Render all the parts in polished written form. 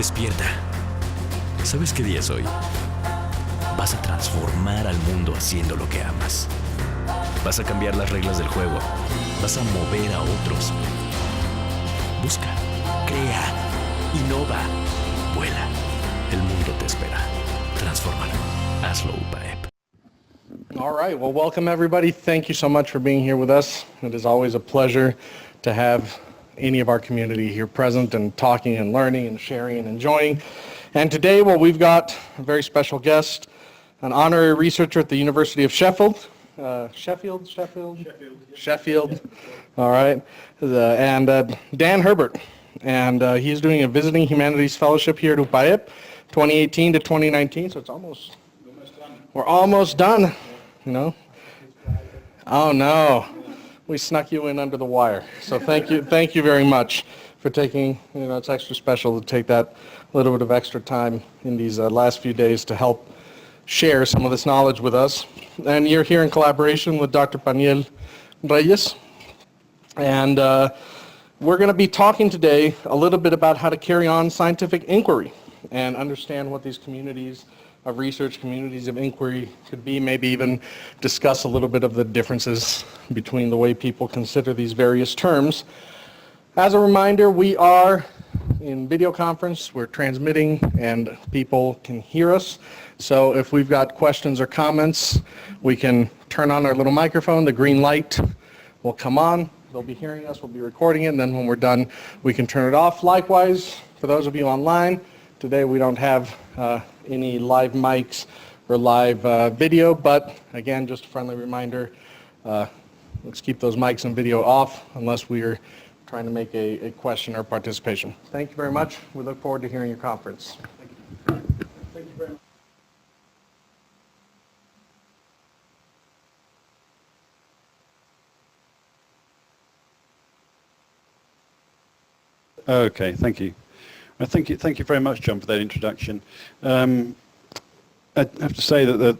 Despierta. ¿Sabes qué día es hoy? Vas a transformar al mundo haciendo lo que amas. Vas a cambiar las reglas del juego. Vas a mover a otros. Busca, crea, innova, vuela. El mundo te espera. Transfórmalo. Hazlo, UPAEP. All right, well, welcome everybody. Thank you so much for being here with us. It is always a pleasure to have any of our community here present and talking and learning and sharing and enjoying. And today, well, we've got a very special guest, an honorary researcher at the University of Sheffield. Sheffield. All right. And Dan Herbert. And he's doing a visiting humanities fellowship here at UPAEP, 2018 to 2019. So it's almost done. We're almost done, you know. Oh, no. We snuck you in under the wire. So thank you very much for taking, it's extra special to take that little bit of extra time in these last few days to help share some of this knowledge with us. And you're here in collaboration with Dr. Paniel Reyes. And we're going to be talking today a little bit about how to carry on scientific inquiry and understand what these communities of research, communities of inquiry could be, maybe even discuss a little bit of the differences between the way people consider these various terms. As a reminder, we are in video conference, we're transmitting, and people can hear us. So if we've got questions or comments, we can turn on our little microphone, the green light will come on, they'll be hearing us, we'll be recording it, and then when we're done, we can turn it off. Likewise, for those of you online, today we don't have any live mics or live video, but again, just a friendly reminder, let's keep those mics and video off unless we're trying to make a question or participation. Thank you very much. We look forward to hearing your conference. Thank you. Thank you very much. Okay, thank you. Thank you very much, John, for that introduction. I have to say that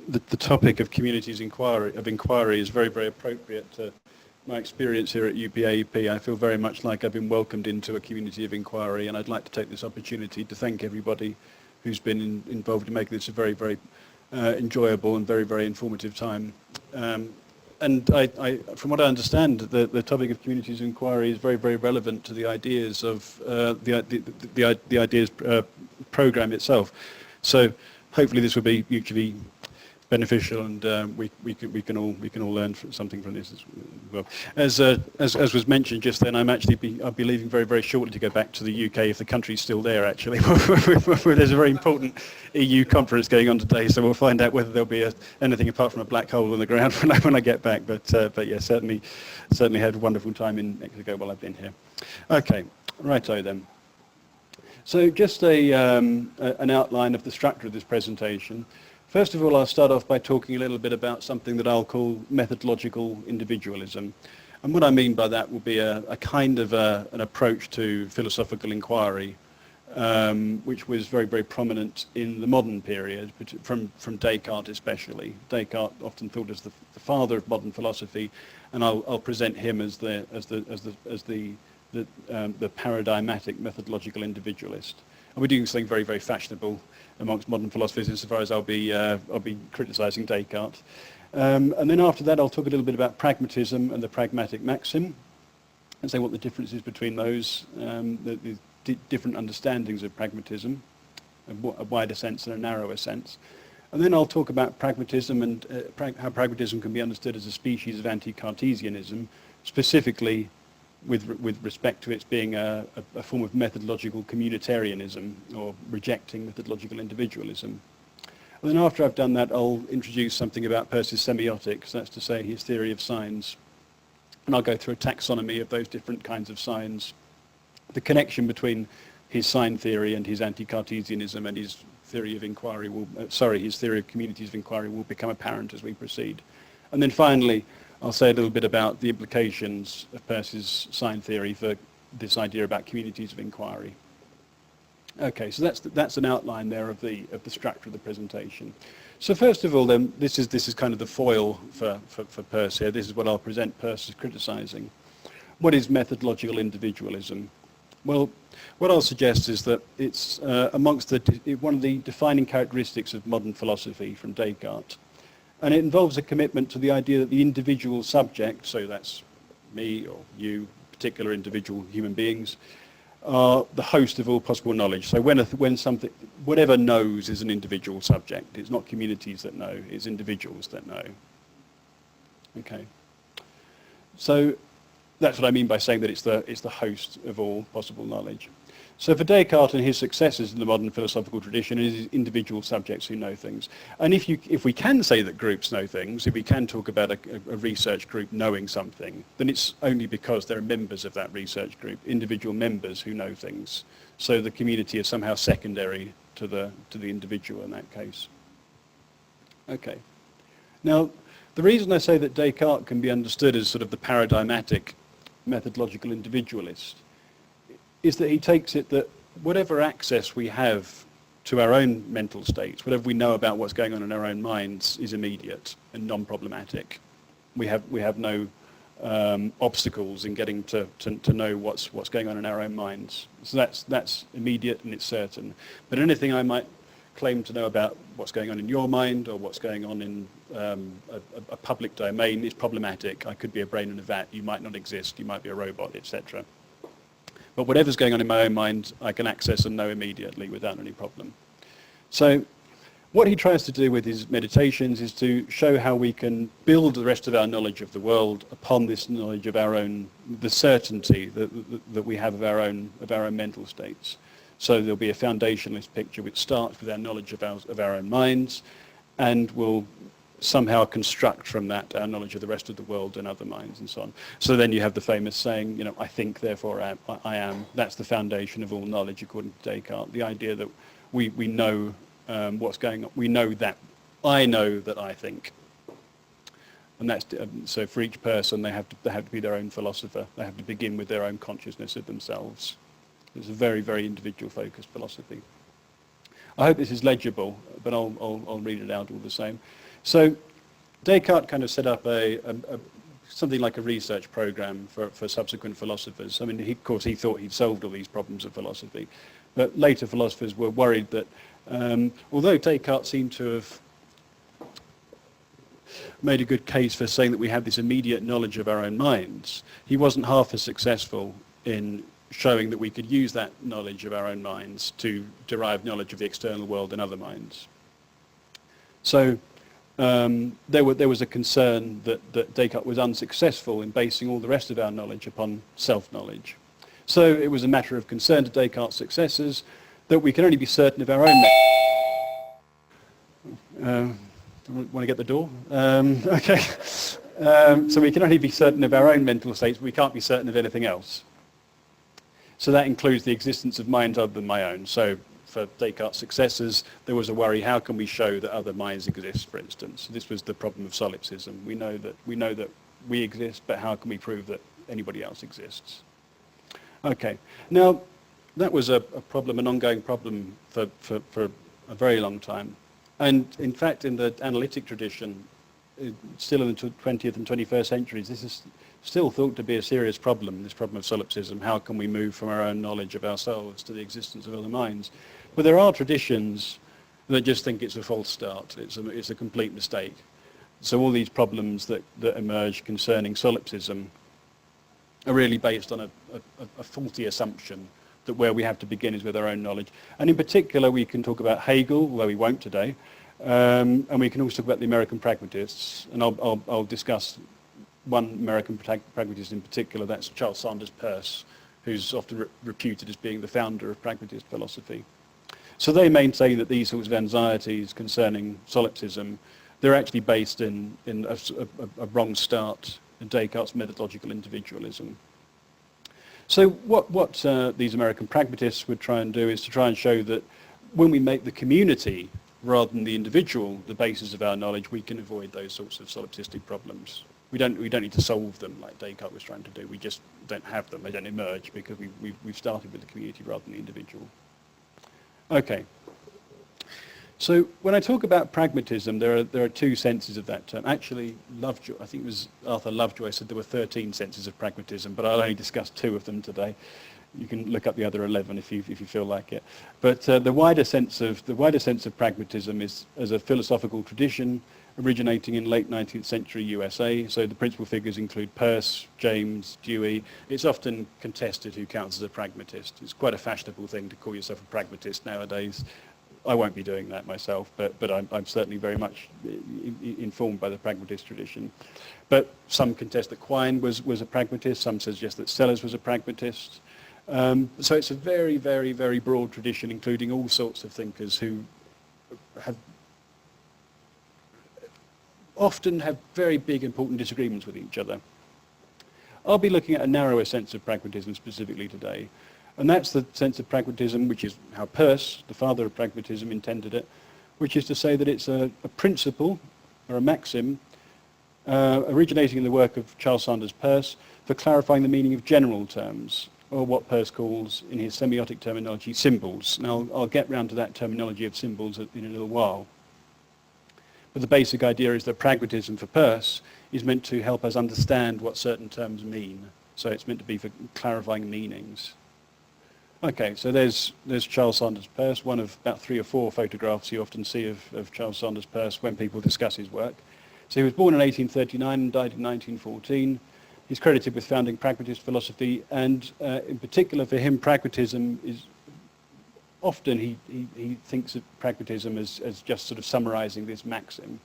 the topic of communities inquiry is very, very appropriate to my experience here at UPAEP. I feel very much like I've been welcomed into a community of inquiry, and I'd like to take this opportunity to thank everybody who's been involved in making this a very, very enjoyable and very, very informative time. And from what I understand, the topic of communities of inquiry is very, very relevant to the ideas of the ideas program itself. So hopefully this will be mutually beneficial, and we can all learn something from this as well. As was mentioned just then, I'll be leaving very, very shortly to go back to the UK, if the country's still there actually. There's a very important EU conference going on today, so we'll find out whether there'll be anything apart from a black hole on the ground when I get back. But yeah, certainly had a wonderful time in Mexico while I've been here. Okay, righto then. So just an outline of the structure of this presentation. First of all, I'll start off by talking a little bit about something that I'll call methodological individualism. And what I mean by that will be a kind of an approach to philosophical inquiry, which was very, very prominent in the modern period, from Descartes especially. Descartes often thought as the father of modern philosophy, and I'll present him as the paradigmatic methodological individualist. And we're doing something very, very fashionable amongst modern philosophers insofar as I'll be criticizing Descartes. And then after that, I'll talk a little bit about pragmatism and the pragmatic maxim, and say what the difference is between those, the different understandings of pragmatism, a wider sense and a narrower sense. And then I'll talk about pragmatism and how pragmatism can be understood as a species of anti-Cartesianism, specifically with respect to its being a form of methodological communitarianism, or rejecting methodological individualism. And then after I've done that, I'll introduce something about Peirce's semiotics, that's to say his theory of signs. And I'll go through a taxonomy of those different kinds of signs, the connection between his sign theory and his anti-Cartesianism and his theory of inquiry his theory of communities of inquiry will become apparent as we proceed. And then finally, I'll say a little bit about the implications of Peirce's sign theory for this idea about communities of inquiry. Okay, so that's an outline there of the structure of the presentation. So first of all, then, this is kind of the foil for Peirce here. This is what I'll present Peirce as criticizing. What is methodological individualism? Well, what I'll suggest is that it's amongst one of the defining characteristics of modern philosophy from Descartes. And it involves a commitment to the idea that the individual subject, so that's me or you, particular individual human beings, are the host of all possible knowledge. So when something, whatever knows is an individual subject. It's not communities that know, it's individuals that know. Okay. So that's what I mean by saying that it's the host of all possible knowledge. So for Descartes and his successors in the modern philosophical tradition, it is individual subjects who know things. And if we can say that groups know things, if we can talk about a research group knowing something, then it's only because there are members of that research group, individual members who know things. So the community is somehow secondary to the individual in that case. Okay. Now, the reason I say that Descartes can be understood as sort of the paradigmatic methodological individualist is that he takes it that whatever access we have to our own mental states, whatever we know about what's going on in our own minds, is immediate and non-problematic. We have no obstacles in getting to know what's going on in our own minds. So that's immediate and it's certain. But anything I might claim to know about what's going on in your mind or what's going on in a public domain is problematic. I could be a brain in a vat, you might not exist, you might be a robot, etc. But whatever's going on in my own mind, I can access and know immediately without any problem. So what he tries to do with his meditations is to show how we can build the rest of our knowledge of the world upon this knowledge of our own, the certainty that we have of our own mental states. So there'll be a foundationalist picture which starts with our knowledge of our own minds and will somehow construct from that our knowledge of the rest of the world and other minds and so on. So then you have the famous saying, I think, therefore I am. That's the foundation of all knowledge, according to Descartes. The idea that we know what's going on. We know that I know that I think. And that's so for each person, they have to be their own philosopher. They have to begin with their own consciousness of themselves. It's a very, very individual-focused philosophy. I hope this is legible, but I'll read it out all the same. So Descartes kind of set up something like a research program for subsequent philosophers. I mean, of course, he thought he'd solved all these problems of philosophy, but later philosophers were worried that although Descartes seemed to have made a good case for saying that we have this immediate knowledge of our own minds, he wasn't half as successful in showing that we could use that knowledge of our own minds to derive knowledge of the external world and other minds. So there was a concern that Descartes was unsuccessful in basing all the rest of our knowledge upon self-knowledge. So it was a matter of concern to Descartes' successors that we can only be certain of our own... want to get the door? Okay. So we can only be certain of our own mental states, but we can't be certain of anything else. So that includes the existence of minds other than my own. So for Descartes' successors, there was a worry, how can we show that other minds exist, for instance? This was the problem of solipsism. We know that we exist, but how can we prove that anybody else exists? Okay. Now, that was a problem, an ongoing problem for a very long time. And in fact, in the analytic tradition, still in the 20th and 21st centuries, this is still thought to be a serious problem, this problem of solipsism. How can we move from our own knowledge of ourselves to the existence of other minds? But there are traditions that just think it's a false start. It's a complete mistake. So all these problems that emerge concerning solipsism are really based on a faulty assumption that where we have to begin is with our own knowledge. And in particular, we can talk about Hegel, although we won't today, and we can also talk about the American pragmatists, and I'll discuss one American pragmatist in particular, that's Charles Sanders Peirce, who's often reputed as being the founder of pragmatist philosophy. So they maintain that these sorts of anxieties concerning solipsism, they're actually based in a wrong start in Descartes' methodological individualism. So what these American pragmatists would try and do is to try and show that when we make the community rather than the individual the basis of our knowledge, we can avoid those sorts of solipsistic problems. We don't need to solve them like Descartes was trying to do. We just don't have them. They don't emerge because we've started with the community rather than the individual. Okay. So when I talk about pragmatism, there are two senses of that term. Actually, Lovejoy, I think it was Arthur Lovejoy, said there were 13 senses of pragmatism, but I'll only discuss two of them today. You can look up the other 11 if you feel like it. But the wider sense of pragmatism is as a philosophical tradition originating in late 19th century USA. So the principal figures include Peirce, James, Dewey. It's often contested who counts as a pragmatist. It's quite a fashionable thing to call yourself a pragmatist nowadays. I won't be doing that myself, but I'm certainly very much informed by the pragmatist tradition. But some contest that Quine was a pragmatist. Some suggest that Sellers was a pragmatist. So it's a very, very, very broad tradition, including all sorts of thinkers who often have very big, important disagreements with each other. I'll be looking at a narrower sense of pragmatism specifically today, and that's the sense of pragmatism, which is how Peirce, the father of pragmatism, intended it, which is to say that it's a principle or a maxim originating in the work of Charles Sanders Peirce for clarifying the meaning of general terms, or what Peirce calls, in his semiotic terminology, symbols. Now, I'll get round to that terminology of symbols in a little while. But the basic idea is that pragmatism for Peirce is meant to help us understand what certain terms mean. So it's meant to be for clarifying meanings. Okay, so there's Charles Sanders Peirce, one of about 3 or 4 photographs you often see of Charles Sanders Peirce when people discuss his work. So he was born in 1839 and died in 1914. He's credited with founding pragmatist philosophy, and in particular for him, pragmatism is often he thinks of pragmatism as just sort of summarizing this maxim.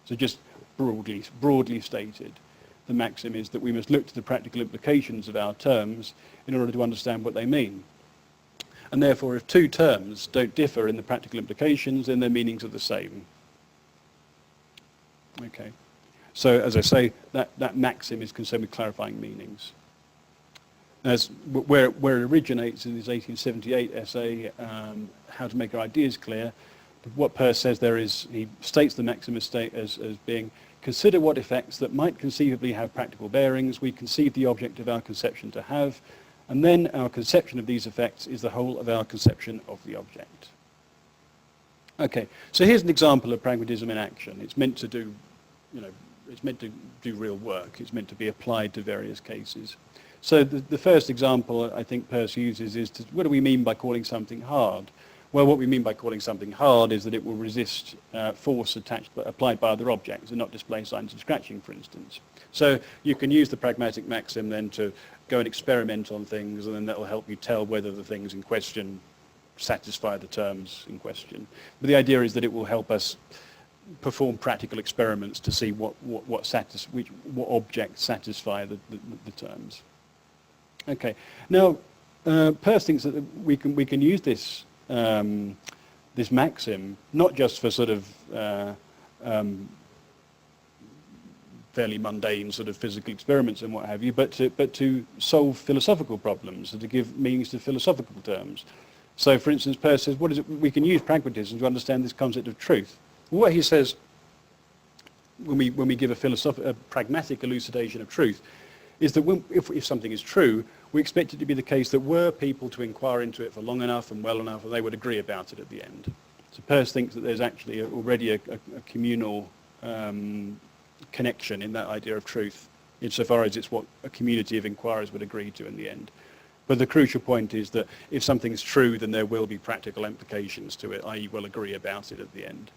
So just broadly stated, the maxim is that we must look to the practical implications of our terms in order to understand what they mean. And therefore, if 2 terms don't differ in the practical implications, then their meanings are the same. Okay. So, as I say, that maxim is concerned with clarifying meanings. As where it originates in his 1878 essay, How to Make Our Ideas Clear, what Peirce says there is, he states the maxim as being, consider what effects that might conceivably have practical bearings we conceive the object of our conception to have, and then our conception of these effects is the whole of our conception of the object. Okay, so here's an example of pragmatism in action. It's meant to do, it's meant to do real work. It's meant to be applied to various cases. So the first example I think Peirce uses is, what do we mean by calling something hard? Well, what we mean by calling something hard is that it will resist force applied by other objects and not display signs of scratching, for instance. So you can use the pragmatic maxim then to go and experiment on things, and then that will help you tell whether the things in question satisfy the terms in question. But the idea is that it will help us perform practical experiments to see what objects satisfy the terms. Okay. Now, Peirce thinks that we can use this this maxim not just for sort of fairly mundane sort of physical experiments and what have you, but to solve philosophical problems and to give meanings to philosophical terms. So, for instance, Peirce says, what is it? We can use pragmatism to understand this concept of truth. What he says when we give a pragmatic elucidation of truth is that if something is true, we expect it to be the case that were people to inquire into it for long enough and well enough, they would agree about it at the end. So Peirce thinks that there's actually already a communal connection in that idea of truth, insofar as it's what a community of inquirers would agree to in the end. But the crucial point is that if something's true, then there will be practical implications to it, i.e. we'll agree about it at the end.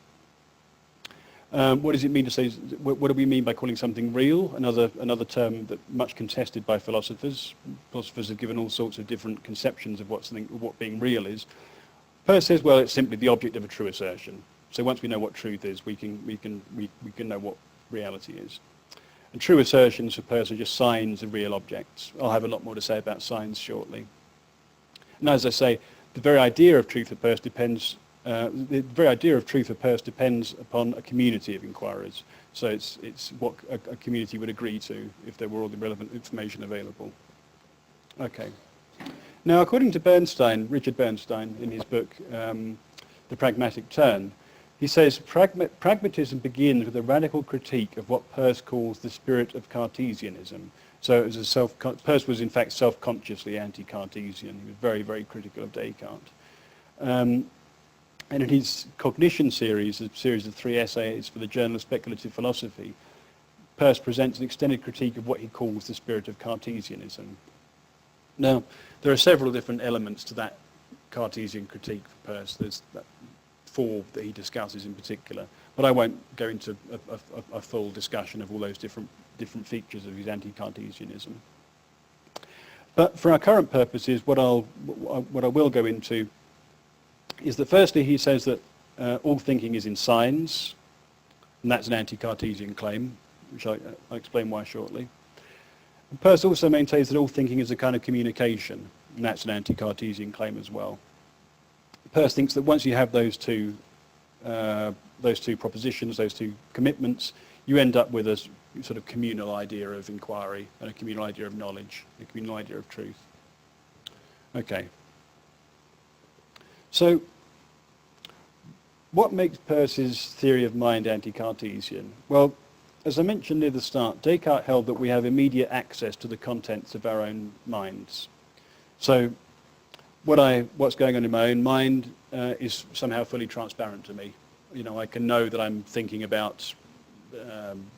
What does it mean to say, what do we mean by calling something real? Another term that much contested by philosophers. Philosophers have given all sorts of different conceptions of what being real is. Peirce says, well, it's simply the object of a true assertion. So once we know what truth is, we can know what reality is. And true assertions for Peirce are just signs of real objects. I'll have a lot more to say about signs shortly. And as I say, the very idea of truth for Peirce depends upon a community of inquirers. So it's what a community would agree to if there were all the relevant information available. Okay. Now, according to Richard Bernstein, in his book, The Pragmatic Turn, he says, pragmatism begins with a radical critique of what Peirce calls the spirit of Cartesianism. So it was Peirce was in fact self-consciously anti-Cartesian. He was very, very critical of Descartes. And in his Cognition series, a series of 3 essays for the Journal of Speculative Philosophy, Peirce presents an extended critique of what he calls the spirit of Cartesianism. Now, there are several different elements to that Cartesian critique for Peirce. There's four that he discusses in particular, but I won't go into a full discussion of all those different features of his anti-Cartesianism. But for our current purposes, what I will go into is that firstly he says that all thinking is in signs, and that's an anti-Cartesian claim, which I'll explain why shortly. And Peirce also maintains that all thinking is a kind of communication, and that's an anti-Cartesian claim as well. Peirce thinks that once you have those two propositions, those two commitments, you end up with a sort of communal idea of inquiry and a communal idea of knowledge, a communal idea of truth. Okay. So, what makes Peirce's theory of mind anti-Cartesian? Well, as I mentioned near the start, Descartes held that we have immediate access to the contents of our own minds. So, what's going on in my own mind is somehow fully transparent to me. You know, I can know that I'm thinking about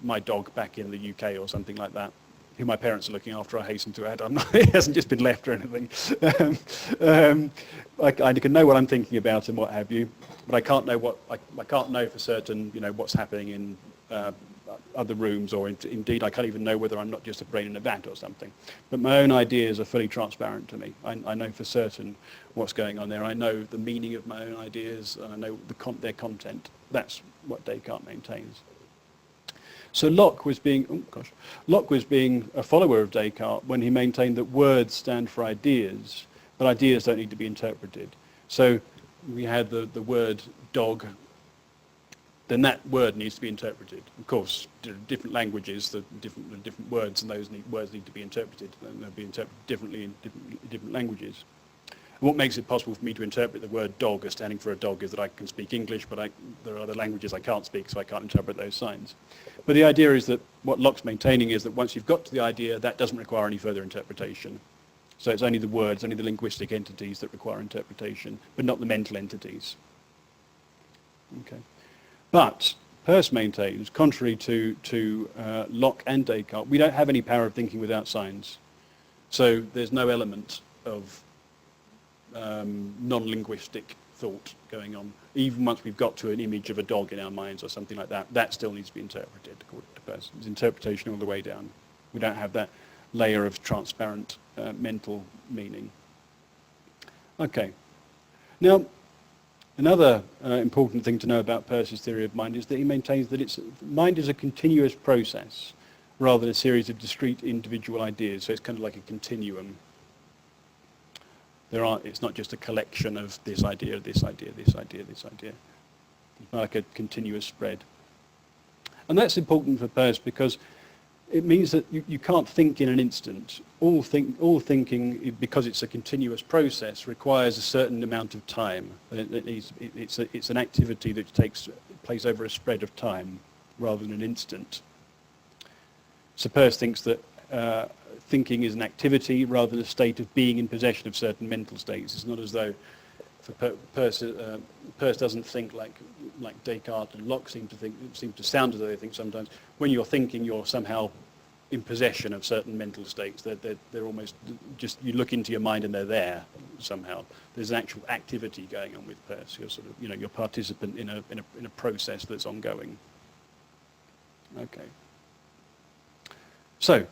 my dog back in the UK or something like that, who my parents are looking after, I hasten to add. He hasn't just been left or anything. I can know what I'm thinking about and what have you, but I can't know I can't know for certain, you know, what's happening in other rooms, or indeed I can't even know whether I'm not just a brain in a vat or something. But my own ideas are fully transparent to me. I know for certain what's going on there. I know the meaning of my own ideas, and I know their content. That's what Descartes maintains. So Locke was being a follower of Descartes when he maintained that words stand for ideas, but ideas don't need to be interpreted. So we had the word dog, then that word needs to be interpreted. Of course, different languages, the different words, and those words need to be interpreted, and they'll be interpreted differently in different languages. And what makes it possible for me to interpret the word dog as standing for a dog is that I can speak English, but there are other languages I can't speak, so I can't interpret those signs. But the idea is that what Locke's maintaining is that once you've got to the idea, that doesn't require any further interpretation. So it's only the words, only the linguistic entities that require interpretation, but not the mental entities. Okay. But Peirce maintains, contrary to Locke and Descartes, we don't have any power of thinking without signs. So there's no element of non-linguistic thought going on. Even once we've got to an image of a dog in our minds or something like that, that still needs to be interpreted according to Peirce. It's interpretation all the way down. We don't have that layer of transparent mental meaning. Okay. Now, another important thing to know about Peirce's theory of mind is that he maintains that mind is a continuous process rather than a series of discrete individual ideas. So it's kind of like a continuum. It's not just a collection of this idea, this idea, this idea, this idea. It's like a continuous spread. And that's important for Peirce because it means that you can't think in an instant. All thinking, because it's a continuous process, requires a certain amount of time. It's an activity that takes place over a spread of time rather than an instant. So Peirce thinks that thinking is an activity rather than a state of being in possession of certain mental states. It's not as though for Peirce doesn't think like Descartes and Locke seem to sound as though they think sometimes. When you're thinking, you're somehow in possession of certain mental states. They're almost just, you look into your mind and they're there somehow. There's an actual activity going on with Peirce. You're sort of, you're a participant in a process that's ongoing. Okay. So,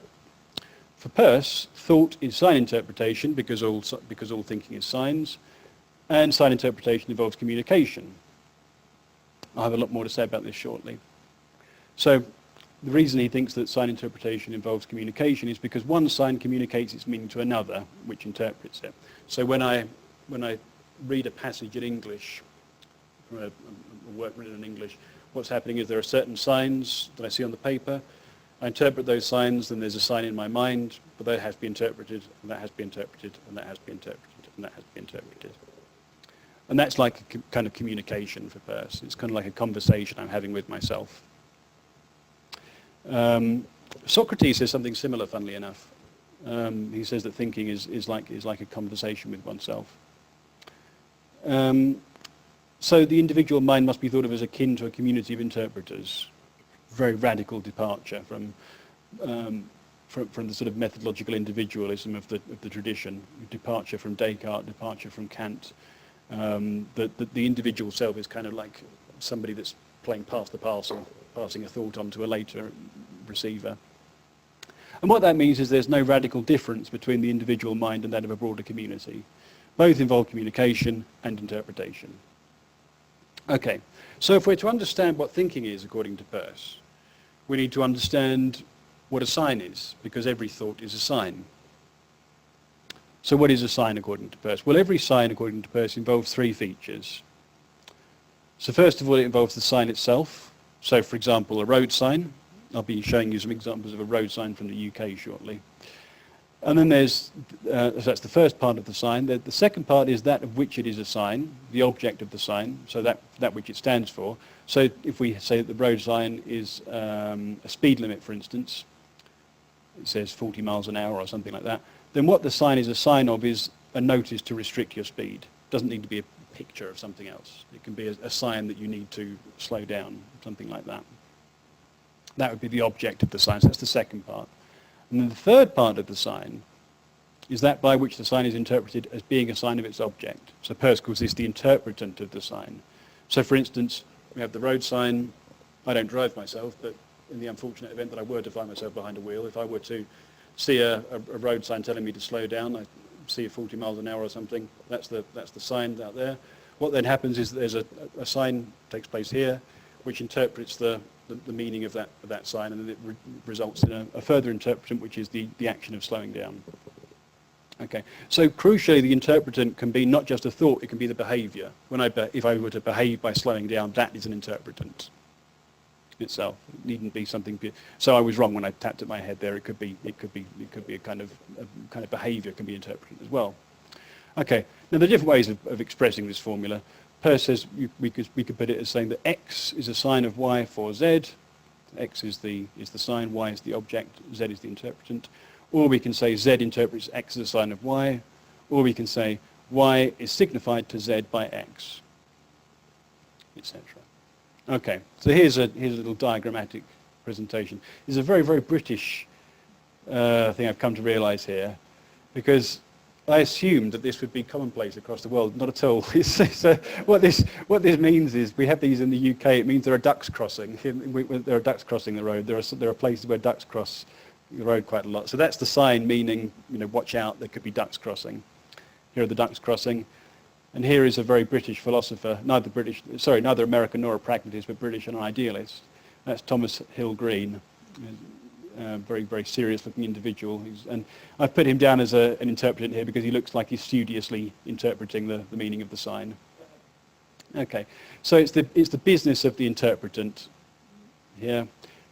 for Peirce, thought is sign interpretation because all thinking is signs, and sign interpretation involves communication. I'll have a lot more to say about this shortly. So, the reason he thinks that sign interpretation involves communication is because one sign communicates its meaning to another, which interprets it. So when I read a passage in English, from a work written in English, what's happening is there are certain signs that I see on the paper. I interpret those signs, then there's a sign in my mind, but that has to be interpreted, and that has to be interpreted, and that has to be interpreted, and that has to be interpreted. And that's like a kind of communication for Peirce. It's kind of like a conversation I'm having with myself. Socrates says something similar, funnily enough. He says that thinking is like a conversation with oneself. So the individual mind must be thought of as akin to a community of interpreters. Very radical departure from from the sort of methodological individualism of the tradition, departure from Descartes, departure from Kant. The individual self is kind of like somebody that's playing pass the parcel, passing a thought on to a later receiver. And what that means is there's no radical difference between the individual mind and that of a broader community. Both involve communication and interpretation. Okay, so if we're to understand what thinking is according to Peirce, we need to understand what a sign is, because every thought is a sign. So what is a sign according to Peirce? Well, every sign according to Peirce involves three features. So first of all, it involves the sign itself. So for example, a road sign. I'll be showing you some examples of a road sign from the UK shortly. And then there's, so that's the first part of the sign. The second part is that of which it is a sign, the object of the sign, so that which it stands for. So if we say that the road sign is a speed limit, for instance, it says 40 miles an hour or something like that, then what the sign is a sign of is a notice to restrict your speed. It doesn't need to be a picture of something else. It can be a sign that you need to slow down, something like that. That would be the object of the sign. So that's the second part. And then the third part of the sign is that by which the sign is interpreted as being a sign of its object. So Peirce calls this the interpretant of the sign. So for instance, we have the road sign. I don't drive myself, but in the unfortunate event that I were to find myself behind a wheel, if I were to see a road sign telling me to slow down, I see a 40 miles an hour or something, that's the sign out there. What then happens is that there's a sign takes place here, which interprets the meaning of that sign, and then it results in a further interpretant, which is the action of slowing down. Okay, so crucially, the interpretant can be not just a thought; it can be the behaviour. If I were to behave by slowing down, that is an interpretant itself. It needn't be something. So I was wrong when I tapped at my head there. It could be a kind of behaviour can be interpreted as well. Okay, now there are different ways of expressing this formula. Peirce says we could put it as saying that X is a sign of Y for Z. X is the sign, Y is the object, Z is the interpretant. Or we can say Z interprets X as a sign of Y. Or we can say Y is signified to Z by X, etc. Okay, so here's a little diagrammatic presentation. This is a very, very British thing I've come to realise here, because I assumed that this would be commonplace across the world. Not at all. So what this means is we have these in the UK. It means there are ducks crossing. There are ducks crossing the road. There are places where ducks cross the road quite a lot. So that's the sign, meaning, watch out, there could be ducks crossing. Here are the ducks crossing. And here is a very British philosopher, neither American nor a pragmatist, but British and an idealist. That's Thomas Hill Green. Very, very serious-looking individual. And I've put him down as an interpretant here because he looks like he's studiously interpreting the meaning of the sign. Okay, so it's the business of the interpretant here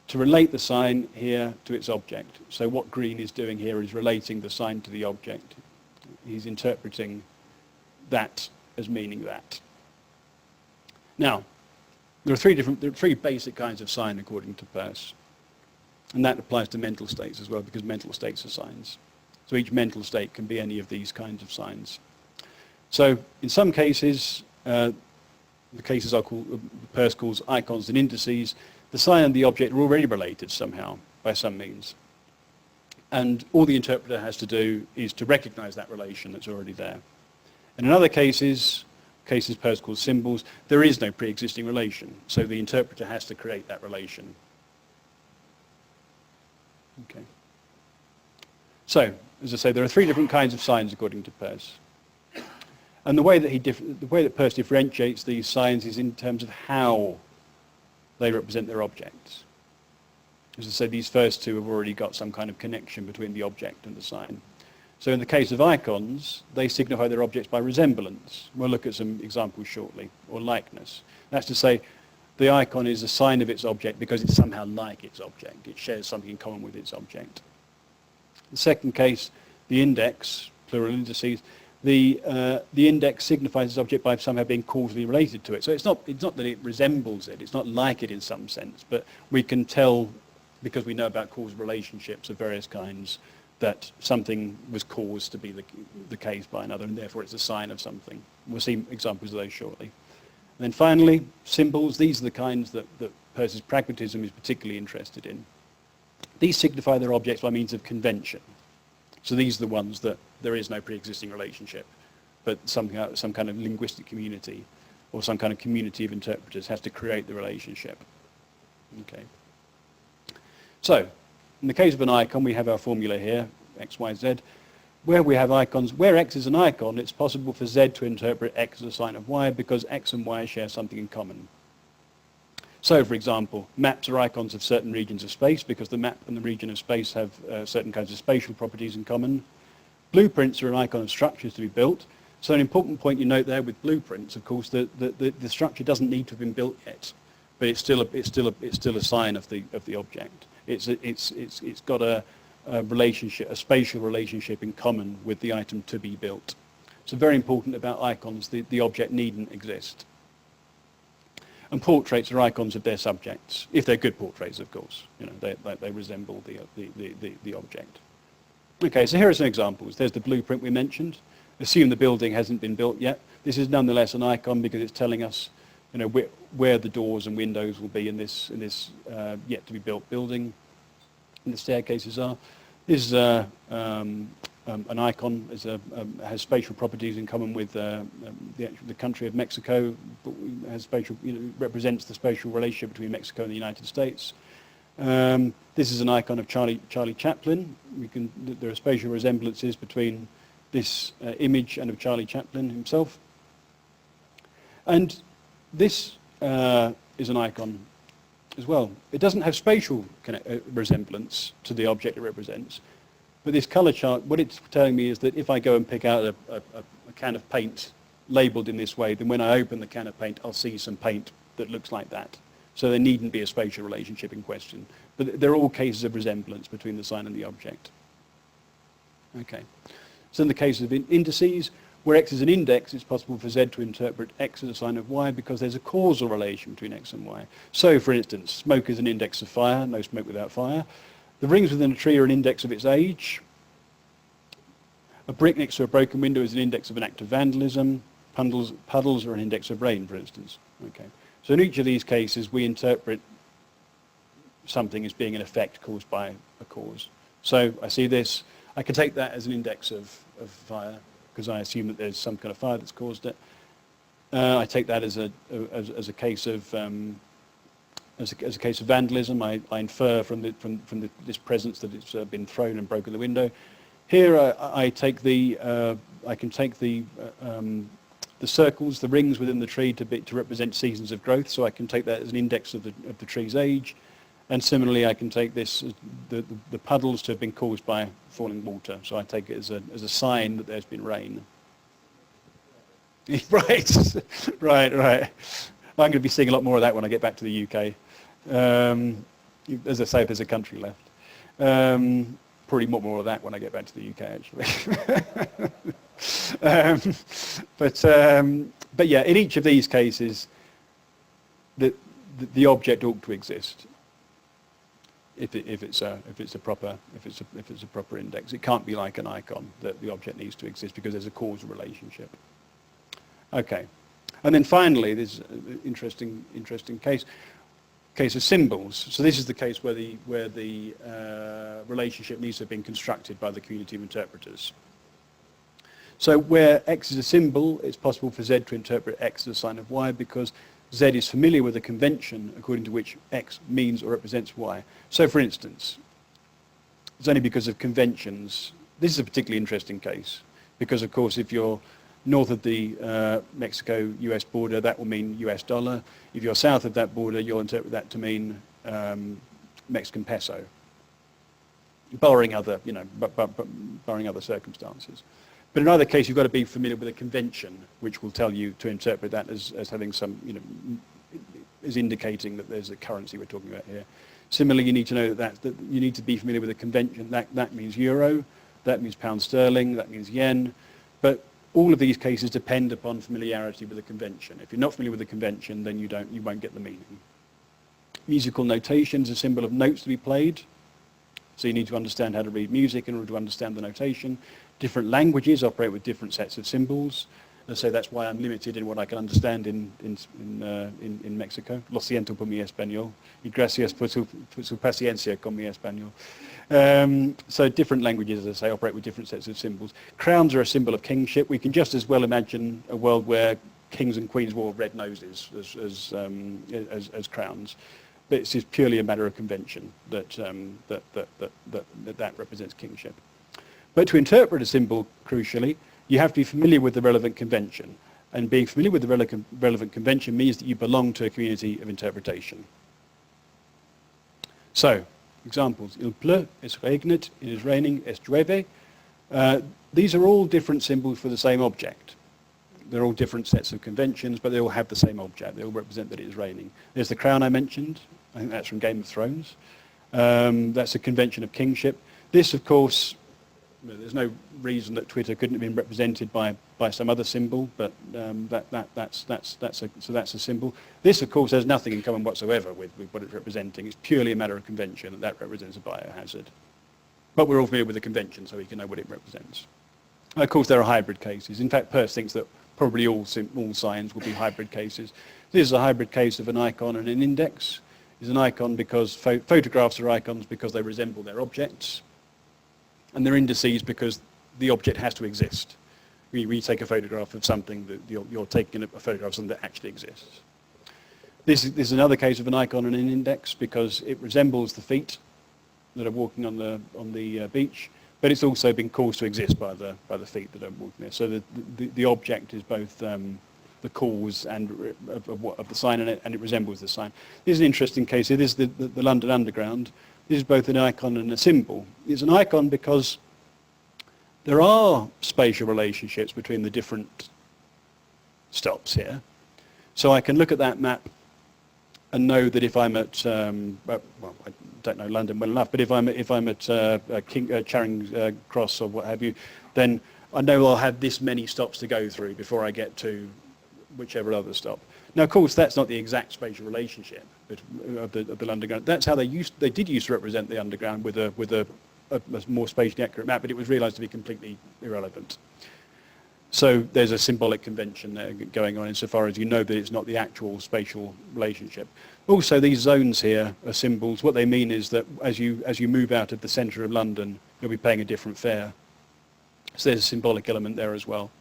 to relate the sign here to its object. So what Green is doing here is relating the sign to the object. He's interpreting that as meaning that. Now, there are three basic kinds of sign according to Peirce. And that applies to mental states as well, because mental states are signs. So each mental state can be any of these kinds of signs. So in some cases, the cases Peirce calls icons and indices, the sign and the object are already related somehow, by some means. And all the interpreter has to do is to recognize that relation that's already there. And in other cases Peirce calls symbols, there is no pre-existing relation. So the interpreter has to create that relation. Okay. So, as I say, there are three different kinds of signs according to Peirce. And the way that Peirce differentiates these signs is in terms of how they represent their objects. As I say, these first two have already got some kind of connection between the object and the sign. So in the case of icons, they signify their objects by resemblance. We'll look at some examples shortly, or likeness. That's to say, the icon is a sign of its object because it's somehow like its object. It shares something in common with its object. The second case, the index, plural indices, the index signifies its object by somehow being causally related to it. So it's not that it resembles it, it's not like it in some sense, but we can tell, because we know about causal relationships of various kinds, that something was caused to be the case by another, and therefore it's a sign of something. We'll see examples of those shortly. And then finally, symbols. These are the kinds that Peirce's pragmatism is particularly interested in. These signify their objects by means of convention. So these are the ones that there is no pre-existing relationship, but some kind of linguistic community or some kind of community of interpreters has to create the relationship. Okay. So, in the case of an icon, we have our formula here, x, y, z. Where we have icons, where x is an icon, it's possible for z to interpret x as a sign of y because x and y share something in common. So, for example, maps are icons of certain regions of space because the map and the region of space have certain kinds of spatial properties in common. Blueprints are an icon of structures to be built. So an important point you note there with blueprints, of course, the structure doesn't need to have been built yet, but it's still a sign of the object. It's got a relationship, a spatial relationship in common with the item to be built. So very important about icons, the object needn't exist. And portraits are icons of their subjects, if they're good portraits, of course. You know, they resemble the object. Okay, so here are some examples. There's the blueprint we mentioned. Assume the building hasn't been built yet. This is nonetheless an icon because it's telling us, you know, where the doors and windows will be in this yet to be built building, and the staircases are. This is an icon. Has spatial properties in common with the country of Mexico. Has spatial, represents the spatial relationship between Mexico and the United States. This is an icon of Charlie Chaplin. There are spatial resemblances between this image and of Charlie Chaplin himself. And this is an icon as well. It doesn't have spatial resemblance to the object it represents, but this color chart, what it's telling me is that if I go and pick out a can of paint labeled in this way, then when I open the can of paint, I'll see some paint that looks like that. So there needn't be a spatial relationship in question. But there are all cases of resemblance between the sign and the object. Okay. So in the case of indices, where x is an index, it's possible for z to interpret x as a sign of y because there's a causal relation between x and y. So, for instance, smoke is an index of fire, no smoke without fire. The rings within a tree are an index of its age. A brick next to a broken window is an index of an act of vandalism. Puddles are an index of rain, for instance. Okay. So in each of these cases, we interpret something as being an effect caused by a cause. So I see this. I can take that as an index of fire because I assume that there's some kind of fire that's caused it. I take that as a case of vandalism. I infer from this presence that it's been thrown and broken the window. Here I can take the circles, the rings within the tree to represent seasons of growth. So I can take that as an index of the tree's age. And similarly, I can take this, the puddles to have been caused by falling water. So I take it as a sign that there's been rain. Right. I'm going to be seeing a lot more of that when I get back to the UK. As I say, if there's a country left. Probably more of that when I get back to the UK, actually. But yeah, in each of these cases, the object ought to exist. If it's a proper index, it can't be like an icon that the object needs to exist because there's a causal relationship. Okay, and then finally, there's an interesting case of symbols. So this is the case where the relationship needs to have been constructed by the community of interpreters. So where x is a symbol, it's possible for z to interpret x as a sign of y because z is familiar with a convention according to which x means or represents y. So for instance, it's only because of conventions. This is a particularly interesting case because of course if you're north of the Mexico-US border, that will mean US dollar. If you're south of that border, you'll interpret that to mean Mexican peso, barring other circumstances. But in either case, you've got to be familiar with a convention, which will tell you to interpret that as having some, as indicating that there's a currency we're talking about here. Similarly, you need to know that you need to be familiar with a convention. That means euro, that means pound sterling, that means yen. But all of these cases depend upon familiarity with a convention. If you're not familiar with the convention, then you won't get the meaning. Musical notation is a symbol of notes to be played. So you need to understand how to read music in order to understand the notation. Different languages operate with different sets of symbols. And so that's why I'm limited in what I can understand in Mexico. Lo siento por mi español. Y gracias por su paciencia con mi español. So different languages, as I say, operate with different sets of symbols. Crowns are a symbol of kingship. We can just as well imagine a world where kings and queens wore red noses as crowns. But it's just purely a matter of convention that represents kingship. But to interpret a symbol, crucially, you have to be familiar with the relevant convention. And being familiar with the relevant convention means that you belong to a community of interpretation. So, examples. Il pleut, es regnet, it is raining, es llueve. These are all different symbols for the same object. They're all different sets of conventions, but they all have the same object. They all represent that it is raining. There's the crown I mentioned. I think that's from Game of Thrones. That's a convention of kingship. This, of course, there's no reason that Twitter couldn't have been represented by some other symbol, but that's a symbol. This, of course, has nothing in common whatsoever with what it's representing. It's purely a matter of convention that represents a biohazard. But we're all familiar with the convention, so we can know what it represents. Of course, there are hybrid cases. In fact, Peirce thinks that probably all signs will be hybrid cases. This is a hybrid case of an icon and an index. It's an icon because photographs are icons because they resemble their objects, and they're indices because the object has to exist. When you take a photograph of something, that you're taking a photograph of something that actually exists. This is another case of an icon and an index because it resembles the feet that are walking on the beach, but it's also been caused to exist by the feet that are walking there. So the object is both the cause and of the sign, and it resembles the sign. This is an interesting case. It is the London Underground. This is both an icon and a symbol. It's an icon because there are spatial relationships between the different stops here. So I can look at that map and know that if I'm at, well, I don't know London well enough, but if I'm at Charing Cross or what have you, then I know I'll have this many stops to go through before I get to whichever other stop. Now, of course, that's not the exact spatial relationship of the London Underground. That's how they did used to represent the Underground with a more spatially accurate map, but it was realised to be completely irrelevant. So there's a symbolic convention there going on insofar as you know that it's not the actual spatial relationship. Also, these zones here are symbols. What they mean is that as you move out of the centre of London, you'll be paying a different fare. So there's a symbolic element there as well.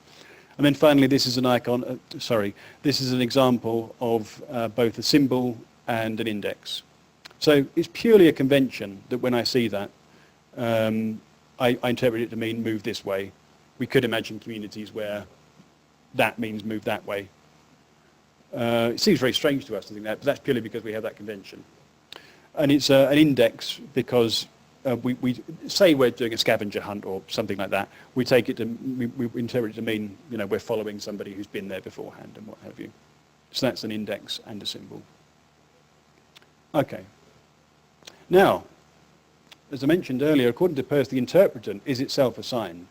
And then finally, this is an icon. This is an example of both a symbol and an index. So it's purely a convention that when I see that, I interpret it to mean move this way. We could imagine communities where that means move that way. It seems very strange to us to think that, but that's purely because we have that convention. And it's an index because we say we're doing a scavenger hunt or something like that. We take it to, we interpret it to mean, we're following somebody who's been there beforehand and what have you. So that's an index and a symbol. Okay. Now, as I mentioned earlier, according to Peirce, the interpretant is itself a sign.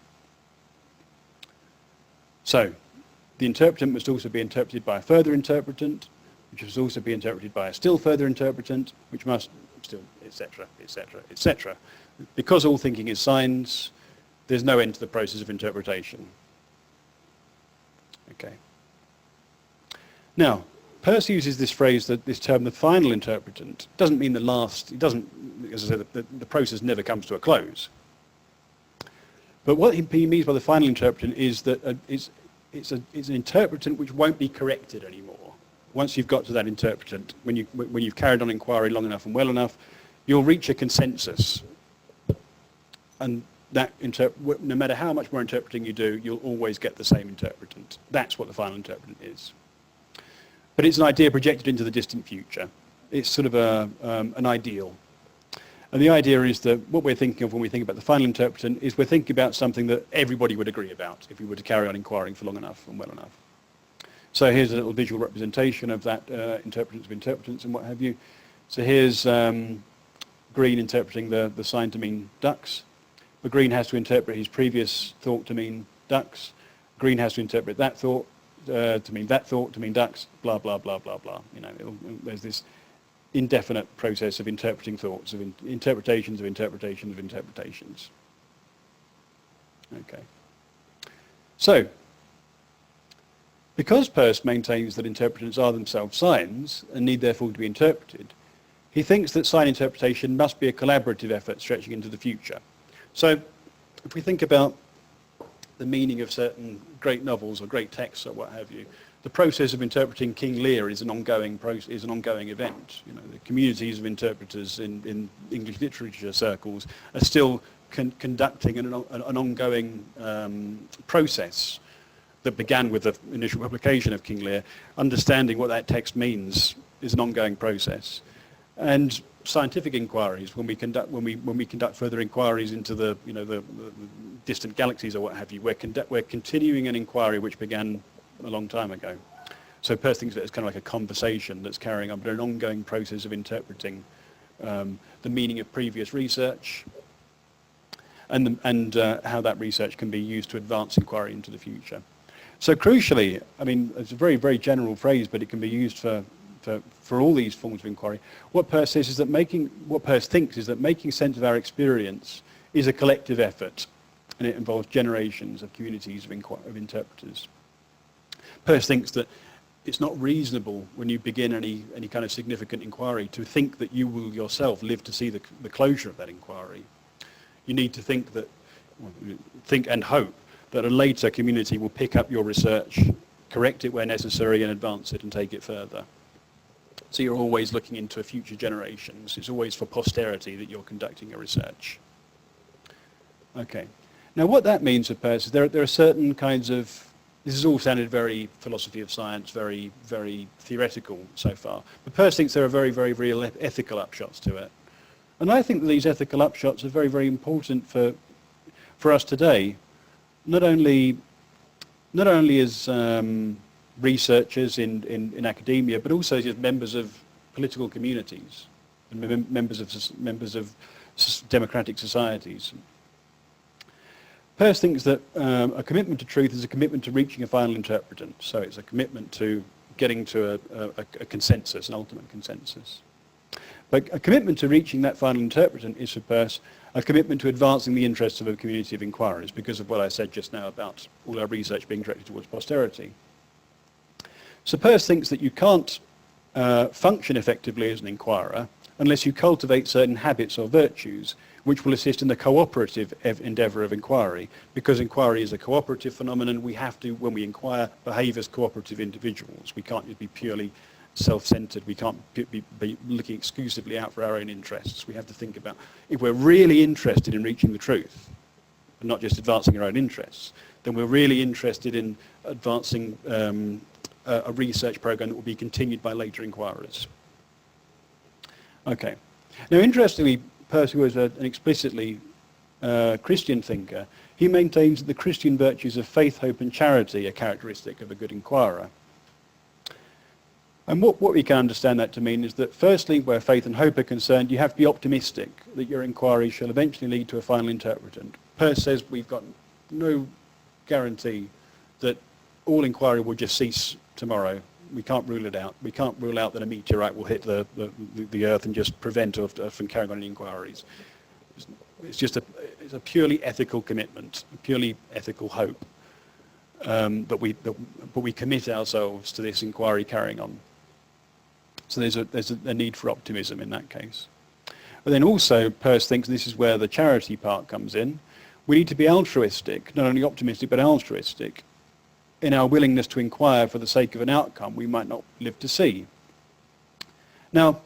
So, the interpretant must also be interpreted by a further interpretant, which must also be interpreted by a still further interpretant, which must still, etc., etc., etc. Because all thinking is signs, there's no end to the process of interpretation. Okay. Now, Peirce uses this phrase, this term, the final interpretant. It doesn't mean the last, it doesn't, as I said, the process never comes to a close. But what he means by the final interpretant is that it's an interpretant which won't be corrected anymore. Once you've got to that interpretant, when you've carried on inquiry long enough and well enough, you'll reach a consensus. And that no matter how much more interpreting you do, you'll always get the same interpretant. That's what the final interpretant is. But it's an idea projected into the distant future. It's sort of an ideal. And the idea is that what we're thinking of when we think about the final interpretant is we're thinking about something that everybody would agree about if we were to carry on inquiring for long enough and well enough. So here's a little visual representation of that interpretants of interpretants and what have you. So here's Green interpreting the sign to mean ducks. But Green has to interpret his previous thought to mean ducks. Green has to interpret that thought to mean that thought to mean ducks, blah, blah, blah, blah, blah. There's this indefinite process of interpreting thoughts, of interpretations of interpretations of interpretations. Okay. So, Because Peirce maintains that interpretants are themselves signs and need therefore to be interpreted, he thinks that sign interpretation must be a collaborative effort stretching into the future. So if we think about the meaning of certain great novels or great texts or what have you, the process of interpreting King Lear is an ongoing event. You know, the communities of interpreters in English literature circles are still conducting an ongoing process that began with the initial publication of King Lear. Understanding what that text means is an ongoing process. And scientific inquiries, when we conduct further inquiries into the distant galaxies or what have you, we're continuing an inquiry which began a long time ago. So Peirce thinks of it as kind of like a conversation that's carrying on, but an ongoing process of interpreting the meaning of previous research and how that research can be used to advance inquiry into the future. So crucially, I mean, it's a very, very general phrase, but it can be used for all these forms of inquiry. What Peirce says is that Peirce thinks is that making sense of our experience is a collective effort, and it involves generations of communities of interpreters. Peirce thinks that it's not reasonable when you begin any kind of significant inquiry to think that you will yourself live to see the closure of that inquiry. You need to think and hope that a later community will pick up your research, correct it where necessary, and advance it and take it further. So you're always looking into future generations. It's always for posterity that you're conducting your research. Okay. Now what that means for Peirce is there are certain kinds of, this has all sounded very philosophy of science, very, very theoretical so far, but Peirce thinks there are very, very real ethical upshots to it. And I think that these ethical upshots are very, very important for us today, not only as researchers in academia, but also as members of political communities and members of democratic societies. Peirce thinks that a commitment to truth is a commitment to reaching a final interpretant. So it's a commitment to getting to a consensus, an ultimate consensus. But a commitment to reaching that final interpretant is for Peirce a commitment to advancing the interests of a community of inquirers, because of what I said just now about all our research being directed towards posterity. So Peirce thinks that you can't function effectively as an inquirer unless you cultivate certain habits or virtues which will assist in the cooperative endeavour of inquiry. Because inquiry is a cooperative phenomenon, we have to, when we inquire, behave as cooperative individuals. We can't just be purely self-centred. We can't be looking exclusively out for our own interests. We have to think about, if we're really interested in reaching the truth, and not just advancing our own interests, then we're really interested in advancing a research program that will be continued by later inquirers. Okay. Now, interestingly, Peirce, who was an explicitly Christian thinker, he maintains that the Christian virtues of faith, hope, and charity are characteristic of a good inquirer. And what we can understand that to mean is that, firstly, where faith and hope are concerned, you have to be optimistic that your inquiry shall eventually lead to a final interpretant. Peirce says we've got no guarantee that all inquiry will just cease tomorrow. We can't rule it out. We can't rule out that a meteorite will hit the Earth and just prevent us from carrying on any inquiries. It's a purely ethical commitment, a purely ethical hope. But we commit ourselves to this inquiry carrying on. So there's a need for optimism in that case. But then also, Peirce thinks, and this is where the charity part comes in, we need to be altruistic, not only optimistic, but altruistic in our willingness to inquire for the sake of an outcome we might not live to see. Now,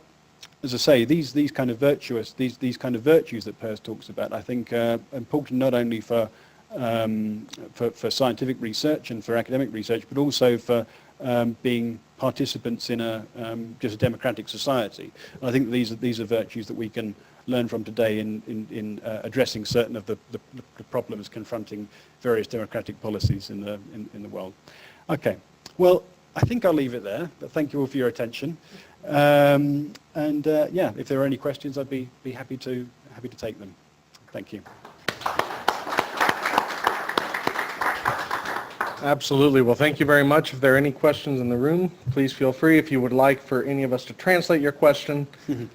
as I say, these kind of virtues that Peirce talks about, I think are important not only for scientific research and for academic research, but also for being participants in just a democratic society. And I think these are virtues that we can learn from today in addressing certain of the problems confronting various democratic policies in the world. Okay, well, I think I'll leave it there, but thank you all for your attention. Yeah, if there are any questions, I'd be happy to take them. Thank you. Absolutely. Well, thank you very much. If there are any questions in the room, please feel free. If you would like for any of us to translate your question,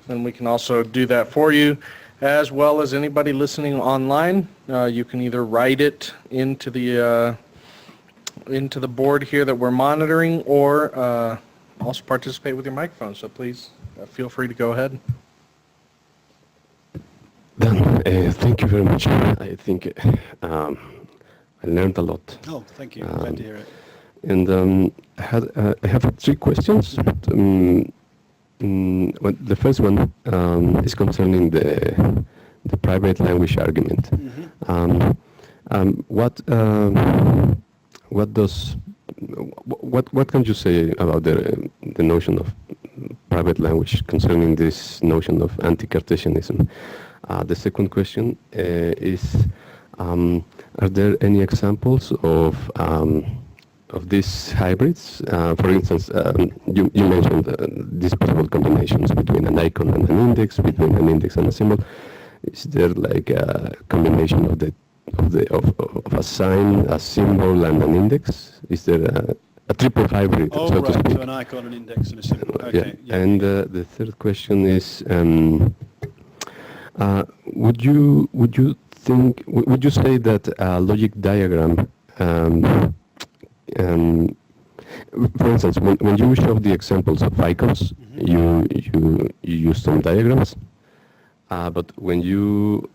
then we can also do that for you. As well as anybody listening online, you can either write it into the into the board here that we're monitoring, or also participate with your microphone. So please feel free to go ahead. Dan, thank you very much. I think I learned a lot. Oh, thank you. Glad to hear it. And I have 3 questions. Well, the first one is concerning the private language argument. What can you say about the notion of private language concerning this notion of anti-Cartesianism? The second question is, are there any examples of these hybrids? For instance, you mentioned these possible combinations between an icon and an index, between an index and a symbol. Is there like a combination of a sign, a symbol, and an index? Is there a triple hybrid, so to speak? So an icon, an index, and a symbol. Okay. Yeah. And the third question is, would you say that a logic diagram, for instance, when you show the examples of icons, you use some diagrams, but when you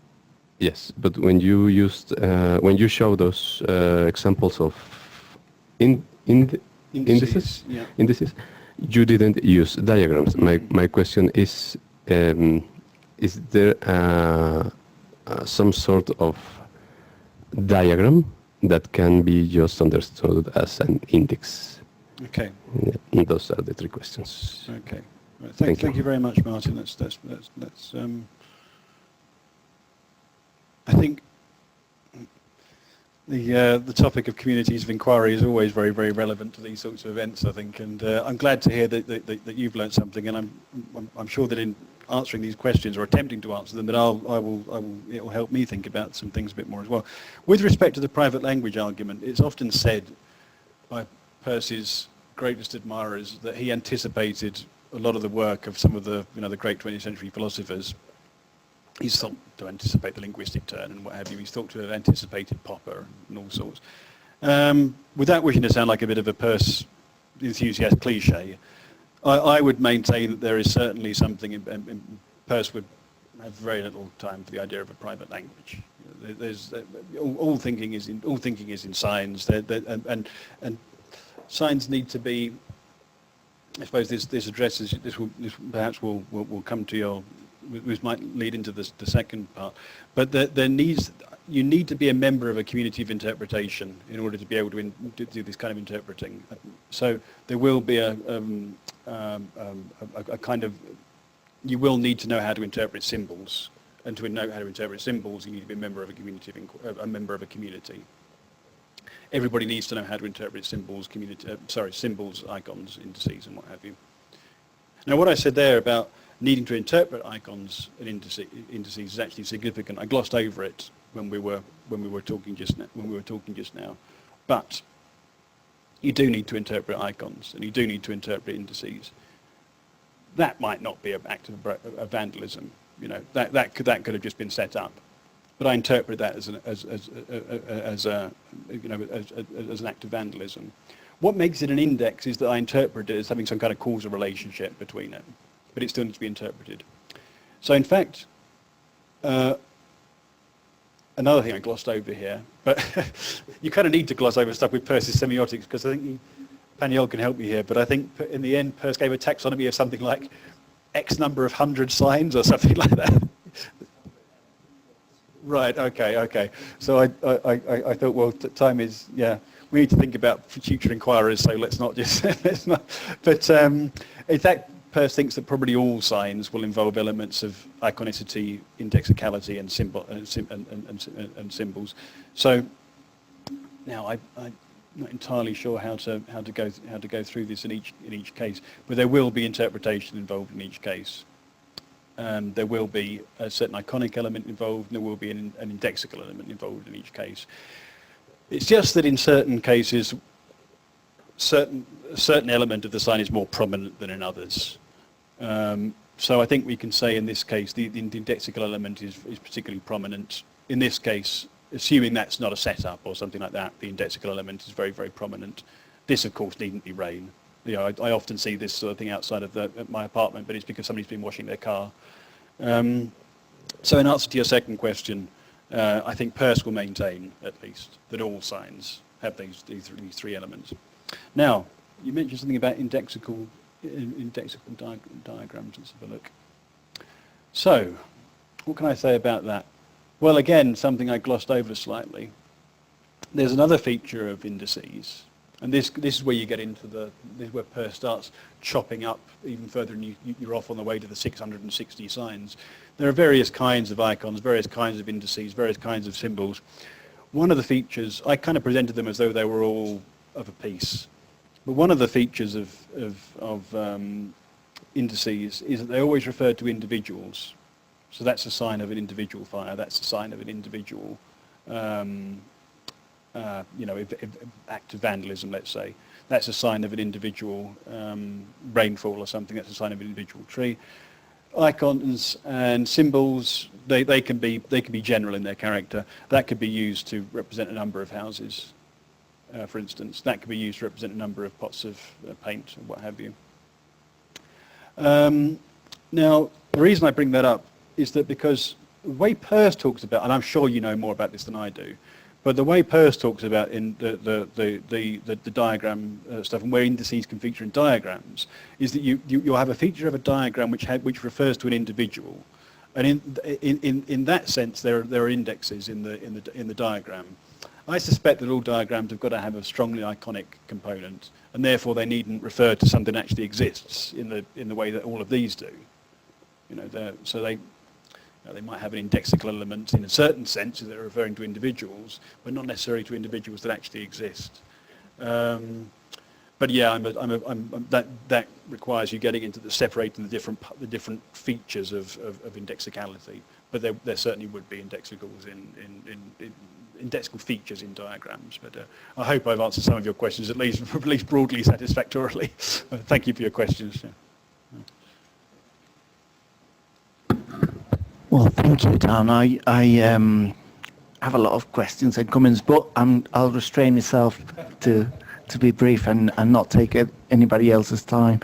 show those examples of indices, you didn't use diagrams. My question is there some sort of diagram that can be just understood as an index? Okay. Yeah, and those are the 3 questions. Okay. Right. Thank you very much, Martin. That's I think the topic of communities of inquiry is always very, very relevant to these sorts of events, I think, and I'm glad to hear that you've learned something, and I'm sure that in answering these questions or attempting to answer them, that it will help me think about some things a bit more as well. With respect to the private language argument, it's often said by Peirce's greatest admirers that he anticipated a lot of the work of some of the the great 20th century philosophers. He's thought to anticipate the linguistic turn and what have you. He's thought to have anticipated Popper and all sorts. Without wishing to sound like a bit of a Peirce enthusiast cliche, I would maintain that there is certainly something in Peirce would have very little time for the idea of a private language. There's all thinking is in signs, and signs need to be. I suppose this addresses this perhaps will come to your. Which might lead into the second part, but you need to be a member of a community of interpretation in order to be able to do this kind of interpreting. So there will be a kind of, you will need to know how to interpret symbols, and to know how to interpret symbols, you need to be a member of a community. Everybody needs to know how to interpret symbols, symbols, icons, indices, and what have you. Now, what I said there about needing to interpret icons and indices is actually significant. I glossed over it when we were talking just now. But you do need to interpret icons, and you do need to interpret indices. That might not be an act of vandalism. That could have just been set up. But I interpret that as an act of vandalism. What makes it an index is that I interpret it as having some kind of causal relationship between it. But it still needs to be interpreted. So in fact, another thing I glossed over here, but you kind of need to gloss over stuff with Peirce's semiotics, because I think Paniel can help me here, but I think in the end Peirce gave a taxonomy of something like X number of 100 signs or something like that. Right, okay. So I thought, well, time is, we need to think about future inquirers, so let's not just, but in fact, Peirce thinks that probably all signs will involve elements of iconicity, indexicality, and symbols. So now I'm not entirely sure how to go through this in each case, but there will be interpretation involved in each case. There will be a certain iconic element involved, and there will be an indexical element involved in each case. It's just that in certain cases, a certain element of the sign is more prominent than in others. So I think we can say in this case the indexical element is particularly prominent. In this case, assuming that's not a setup or something like that, the indexical element is very, very prominent. This, of course, needn't be rain. You know, I often see this sort of thing outside of my apartment, but it's because somebody's been washing their car. So in answer to your second question, I think Peirce will maintain, at least, that all signs have these three elements. Now, you mentioned something about indexical diagrams. Let's have a look. So, what can I say about that? Well, again, something I glossed over slightly. There's another feature of indices, and this is where you get into this is where Peirce starts chopping up even further, and you're off on the way to the 660 signs. There are various kinds of icons, various kinds of indices, various kinds of symbols. One of the features, I kind of presented them as though they were all of a piece. But one of the features of indices is that they always refer to individuals. So that's a sign of an individual fire. That's a sign of an individual, act of vandalism, let's say. That's a sign of an individual rainfall or something. That's a sign of an individual tree. Icons and symbols, they can be general in their character. That could be used to represent a number of houses. For instance, that could be used to represent a number of pots of paint or what have you. Now, the reason I bring that up is that because the way Peirce talks about, and I'm sure you know more about this than I do, but the way Peirce talks about in the diagram stuff and where indices can feature in diagrams is that you'll have a feature of a diagram which refers to an individual, and in that sense there are indexes in the diagram. I suspect that all diagrams have got to have a strongly iconic component, and therefore they needn't refer to something that actually exists in the way that all of these do. You know, they might have an indexical element in a certain sense, they're referring to individuals, but not necessarily to individuals that actually exist. But yeah, that requires you getting into separating the different features of indexicality. But there certainly would be indexicals in indexical features in diagrams. But I hope I've answered some of your questions, at least broadly satisfactorily. Thank you for your questions. Yeah. Well, thank you, Dan. I have a lot of questions and comments, but I'll restrain myself to be brief and not take anybody else's time.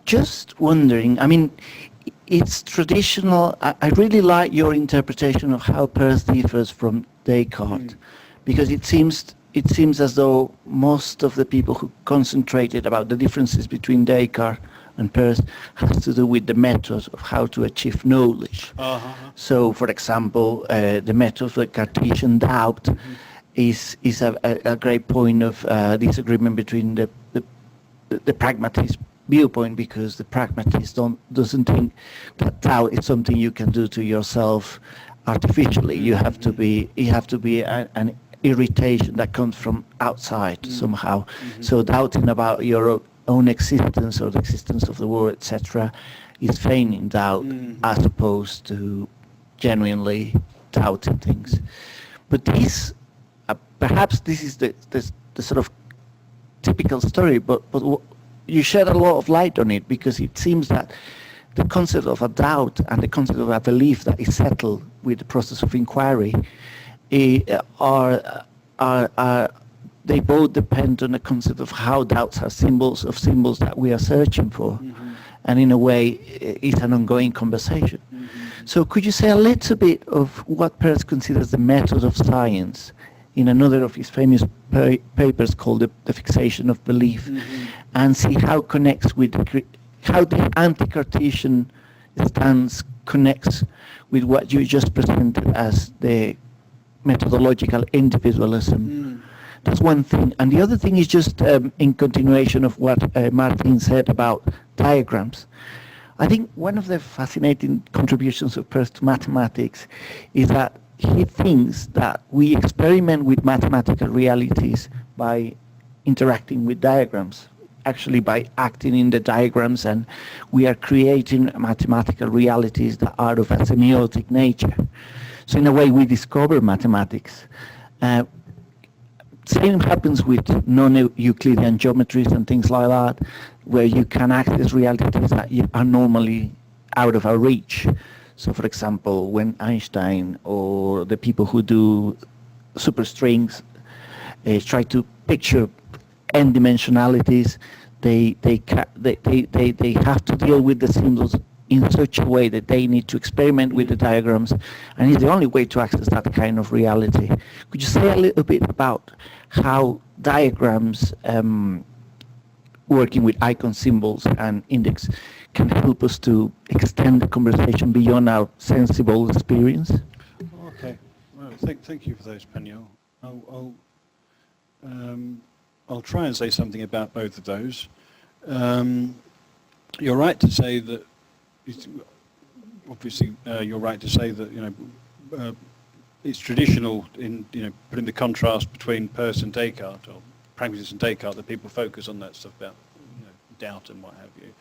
Just wondering, I mean, it's traditional. I really like your interpretation of how Peirce differs from Descartes, because it seems as though most of the people who concentrated about the differences between Descartes and Peirce has to do with the method of how to achieve knowledge. So, for example, the method of the Cartesian doubt is a great point of disagreement between the pragmatist viewpoint, because the pragmatist doesn't think that doubt is something you can do to yourself artificially. You have to be an irritation that comes from outside somehow. So doubting about your own existence or the existence of the world, etc., is feigning doubt as opposed to genuinely doubting things. But this, perhaps this is the sort of typical story, but you shed a lot of light on it, because it seems that the concept of a doubt and the concept of a belief that is settled with the process of inquiry they both depend on the concept of how doubts are symbols that we are searching for. And in a way, it's an ongoing conversation. So could you say a little bit of what Peirce considers the method of science in another of his famous papers called the Fixation of Belief, and see how connects with how the anti-Cartesian stance connects with what you just presented as the methodological individualism. That's one thing. And the other thing is just in continuation of what Martin said about diagrams. I think one of the fascinating contributions of Peirce to mathematics is that he thinks that we experiment with mathematical realities by interacting with diagrams, actually by acting in the diagrams, and we are creating mathematical realities that are of a semiotic nature. So in a way, we discover mathematics. Same happens with non-Euclidean geometries and things like that, where you can access realities that are normally out of our reach. So, for example, when Einstein or the people who do superstrings try to picture n-dimensionalities, they have to deal with the symbols in such a way that they need to experiment with the diagrams, and it's the only way to access that kind of reality. Could you say a little bit about how diagrams working with icon symbols and index can help us to extend the conversation beyond our sensible experience? Okay, well, thank you for those, Paniel. I'll try and say something about both of those. You're right to say that, obviously, you're right to say that, it's traditional in, putting the contrast between Peirce and Descartes, or pragmatism and Descartes, that people focus on that stuff about, doubt and what have you.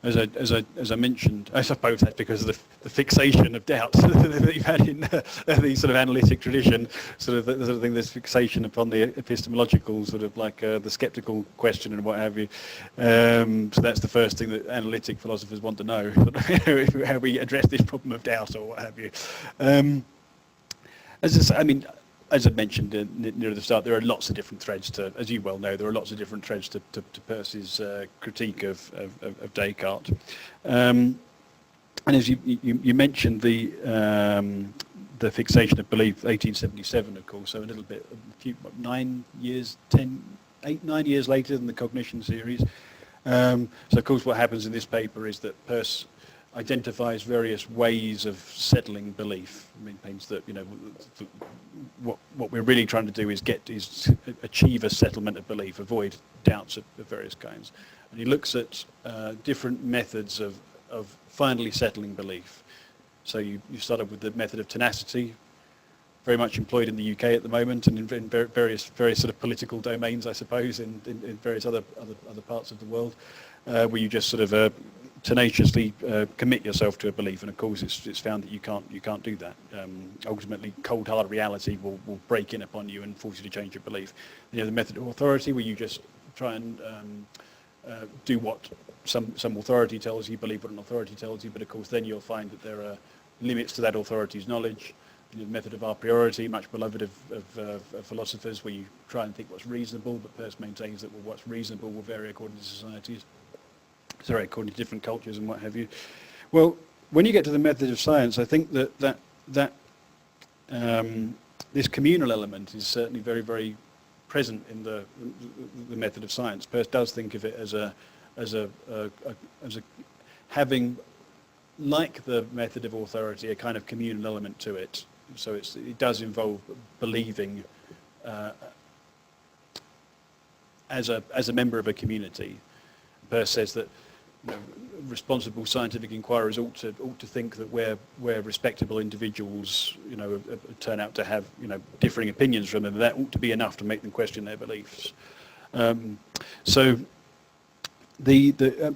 As I mentioned, I suppose that's because of the fixation of doubt that you've had in the sort of analytic tradition, sort of the sort of thing, this fixation upon the epistemological, sort of like the skeptical question and what have you. So that's the first thing that analytic philosophers want to know, how we address this problem of doubt or what have you. As I mentioned near the start, there are lots of different threads to, as you well know, there are lots of different threads to Peirce's critique of Descartes. And as you mentioned, the fixation of belief, 1877, of course, so a little bit, 9 years later than the cognition series. So of course what happens in this paper is that Peirce identifies various ways of settling belief. It means that what we're really trying to do is achieve a settlement of belief, avoid doubts of various kinds. And he looks at different methods of finally settling belief. So you started with the method of tenacity, very much employed in the UK at the moment, and in various sort of political domains, I suppose, in various other parts of the world, where you just sort of tenaciously commit yourself to a belief, and of course it's found that you can't do that. Ultimately, cold hard reality will break in upon you and force you to change your belief. The method of authority, where you just try and do what some authority tells you, believe what an authority tells you, but of course then you'll find that there are limits to that authority's knowledge. The method of a priori, much beloved of philosophers, where you try and think what's reasonable, but Peirce maintains that what's reasonable will vary according to societies. Sorry, according to different cultures and what have you. Well, when you get to the method of science, I think that this communal element is certainly very, very present in the method of science. Peirce does think of it as having, like the method of authority, a kind of communal element to it. So it does involve believing as a member of a community. Peirce says that responsible scientific inquirers ought to think that where respectable individuals turn out to have differing opinions from them, that ought to be enough to make them question their beliefs. So the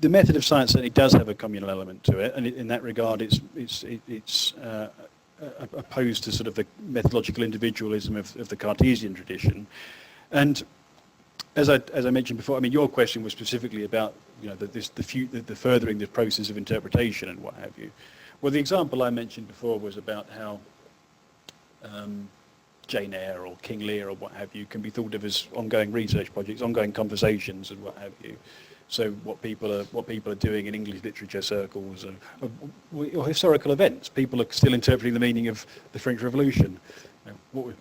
method of science certainly does have a communal element to it, and in that regard, it's opposed to sort of the methodological individualism of the Cartesian tradition. And as I mentioned before, I mean, your question was specifically about the furthering the process of interpretation and what have you. Well, the example I mentioned before was about how Jane Eyre or King Lear or what have you can be thought of as ongoing research projects, ongoing conversations and what have you. So what people are doing in English literature circles or historical events. People are still interpreting the meaning of the French Revolution.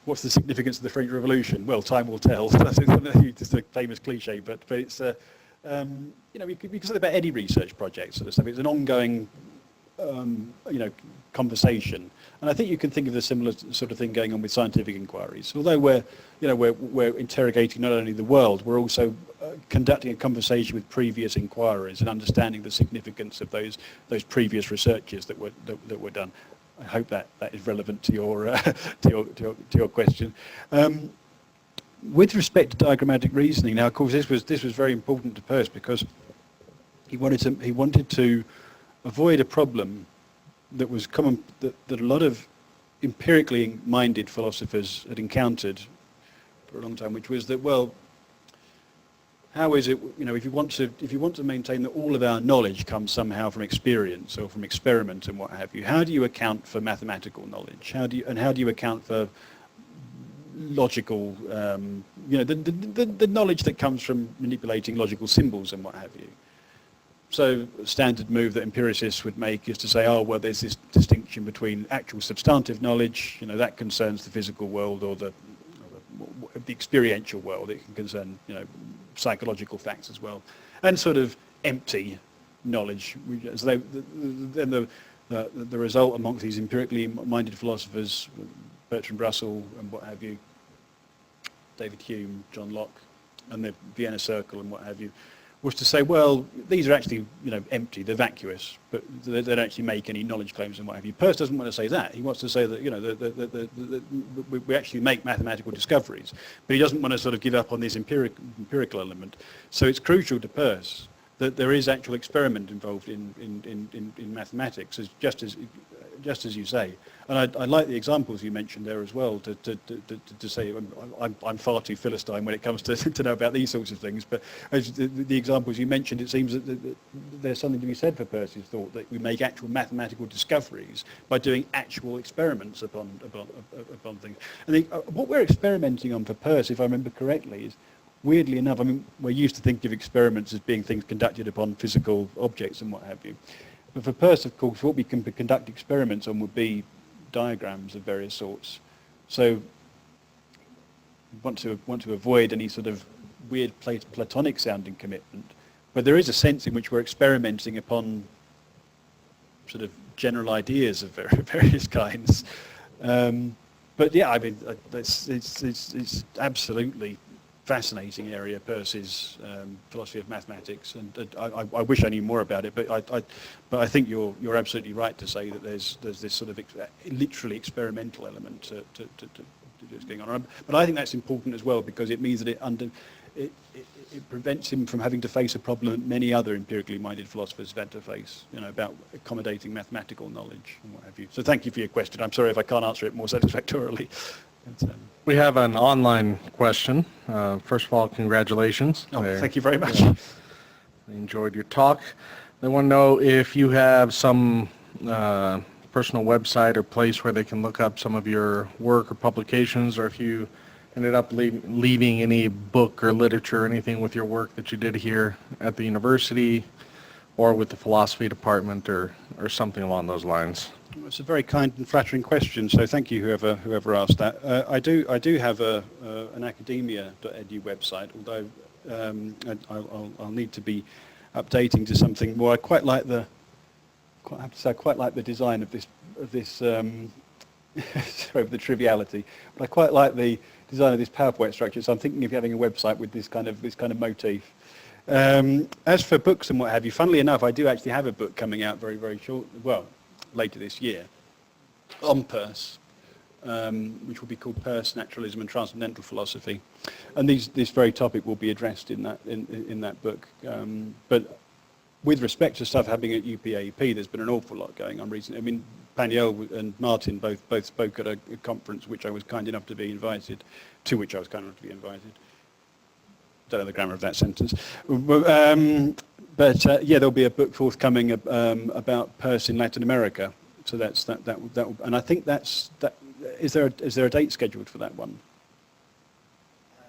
What's the significance of the French Revolution? Well, time will tell. That's just a famous cliche, but it's we could say about any research project sort of stuff. It's an ongoing conversation, and I think you can think of a similar sort of thing going on with scientific inquiries. Although we're interrogating not only the world, we're also conducting a conversation with previous inquiries and understanding the significance of those previous researches that were done. I hope that is relevant to your question. With respect to diagrammatic reasoning, now of course this was very important to Peirce because he wanted to avoid a problem that was common that a lot of empirically minded philosophers had encountered for a long time, which was that, well, how is it, if you want to maintain that all of our knowledge comes somehow from experience or from experiment and what have you, how do you account for mathematical knowledge? How do you account for logical, the knowledge that comes from manipulating logical symbols and what have you? So a standard move that empiricists would make is to say, oh, well, there's this distinction between actual substantive knowledge, that concerns the physical world or the experiential world. It can concern, psychological facts as well, and sort of empty knowledge. So then the result amongst these empirically minded philosophers, Bertrand Russell and what have you, David Hume, John Locke, and the Vienna Circle and what have you, was to say, well, these are actually, empty, they're vacuous, but they don't actually make any knowledge claims and what have you. Peirce doesn't want to say that. He wants to say that, we actually make mathematical discoveries, but he doesn't want to sort of give up on this empirical element. So it's crucial to Peirce that there is actual experiment involved in mathematics, just as you say. And I like the examples you mentioned there as well, to say I'm far too Philistine when it comes to know about these sorts of things, but as the examples you mentioned, it seems that there's something to be said for Peirce's thought, that we make actual mathematical discoveries by doing actual experiments upon things. And what we're experimenting on for Peirce, if I remember correctly, is, weirdly enough, we're used to think of experiments as being things conducted upon physical objects and what have you. But for Peirce, of course, what we can conduct experiments on would be diagrams of various sorts. So want to avoid any sort of weird Platonic sounding commitment. But there is a sense in which we're experimenting upon sort of general ideas of various kinds. But yeah, it's absolutely fascinating area, Peirce's philosophy of mathematics, and I wish I knew more about it. But I think you're absolutely right to say that there's this sort of literally experimental element to what's going on. But I think that's important as well, because it means that it prevents him from having to face a problem that many other empirically minded philosophers have had to face, about accommodating mathematical knowledge and what have you. So thank you for your question. I'm sorry if I can't answer it more satisfactorily. We have an online question. First of all, congratulations. Thank you very much. I enjoyed your talk. They want to know if you have some personal website or place where they can look up some of your work or publications, or if you ended up leaving any book or literature or anything with your work that you did here at the university or with the philosophy department or something along those lines. It's a very kind and flattering question, so thank you whoever asked that. I do have an academia.edu website, although I'll need to be updating to something more. I quite like the design of this sorry for the triviality, but I quite like the design of this PowerPoint structure. So I'm thinking of having a website with this kind of motif. As for books and what have you, funnily enough, I do actually have a book coming out very, very short. Well, later this year, on Peirce, which will be called Peirce, Naturalism and Transcendental Philosophy, and this very topic will be addressed in that book. But with respect to stuff happening at UPAEP, there's been an awful lot going on recently. Paniel and Martin both spoke at a conference to which I was kind enough to be invited. Don't know the grammar of that sentence. But yeah, there'll be a book forthcoming about Peirce in Latin America. So that will, and I think that. Is there a date scheduled for that one?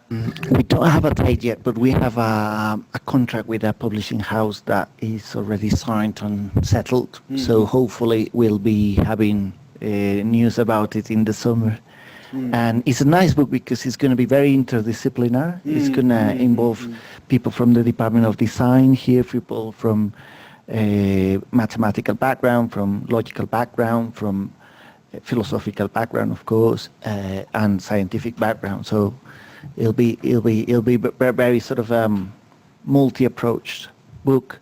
We don't have a date yet, but we have a contract with a publishing house that is already signed and settled. So hopefully we'll be having news about it in the summer. And it's a nice book because it's going to be very interdisciplinary. It's going to involve people from the Department of Design here, people from mathematical background, from logical background, from philosophical background, of course, and scientific background. So it'll be very sort of multi-approached book.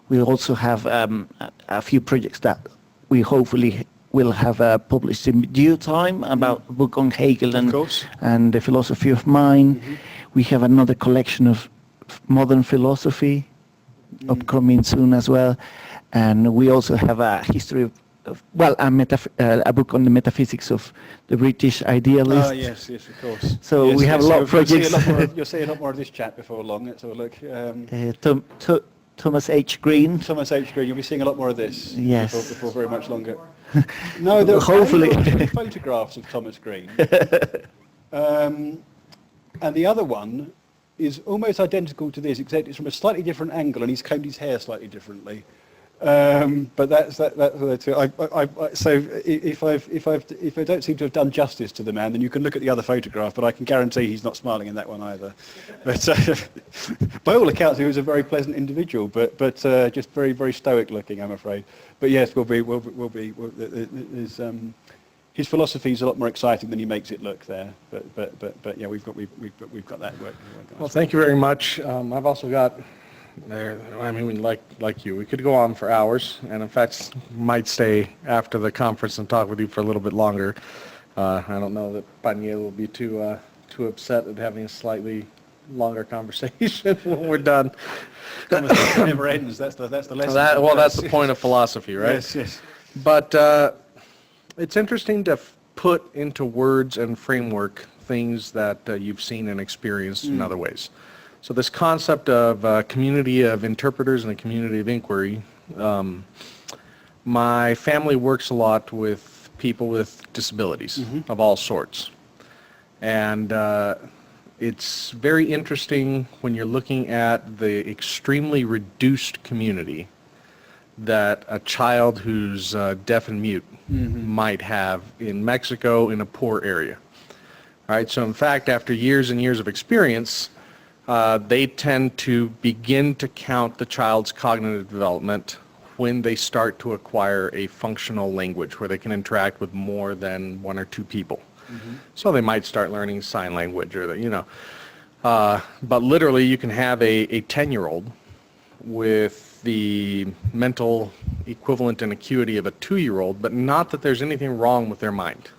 We also have a few projects that we hopefully will have published in due time, about a book on Hegel and the philosophy of mind. We have another collection of modern philosophy upcoming soon as well, and we also have a history of well, a book on the metaphysics of the British idealist. Oh, yes, yes, of course. So yes, we have a lot of projects. You'll see a lot more of this chat before long. Let's have a look. Thomas H. Green. Thomas H. Green, you'll be seeing a lot more of this Yes. before very much longer. No, there Hopefully. are photographs of Thomas Green. And the other one is almost identical to this, except it's from a slightly different angle, and he's combed his hair slightly differently. But that's it. So if I don't seem to have done justice to the man, then you can look at the other photograph. But I can guarantee he's not smiling in that one either. But by all accounts, he was a very pleasant individual, but just very, very stoic looking, I'm afraid. But yes, his philosophy is a lot more exciting than he makes it look there. But yeah, we've got that work. Well, thank you very much. I've also got there. I mean, like you, we could go on for hours, and in fact, might stay after the conference and talk with you for a little bit longer. I don't know that Paniel will be too upset at having a slightly longer conversation when we're done. It never ends. That's the lesson. Well, that's the point of philosophy, right? Yes, yes. But it's interesting to put into words and framework things that you've seen and experienced in other ways. So this concept of a community of interpreters and a community of inquiry, my family works a lot with people with disabilities of all sorts. And it's very interesting when you're looking at the extremely reduced community that a child who's deaf and mute might have in Mexico in a poor area. All right, so in fact, after years and years of experience, they tend to begin to count the child's cognitive development when they start to acquire a functional language where they can interact with more than one or two people. So they might start learning sign language or, but literally you can have a 10-year-old with the mental equivalent and acuity of a 2-year-old, but not that there's anything wrong with their mind.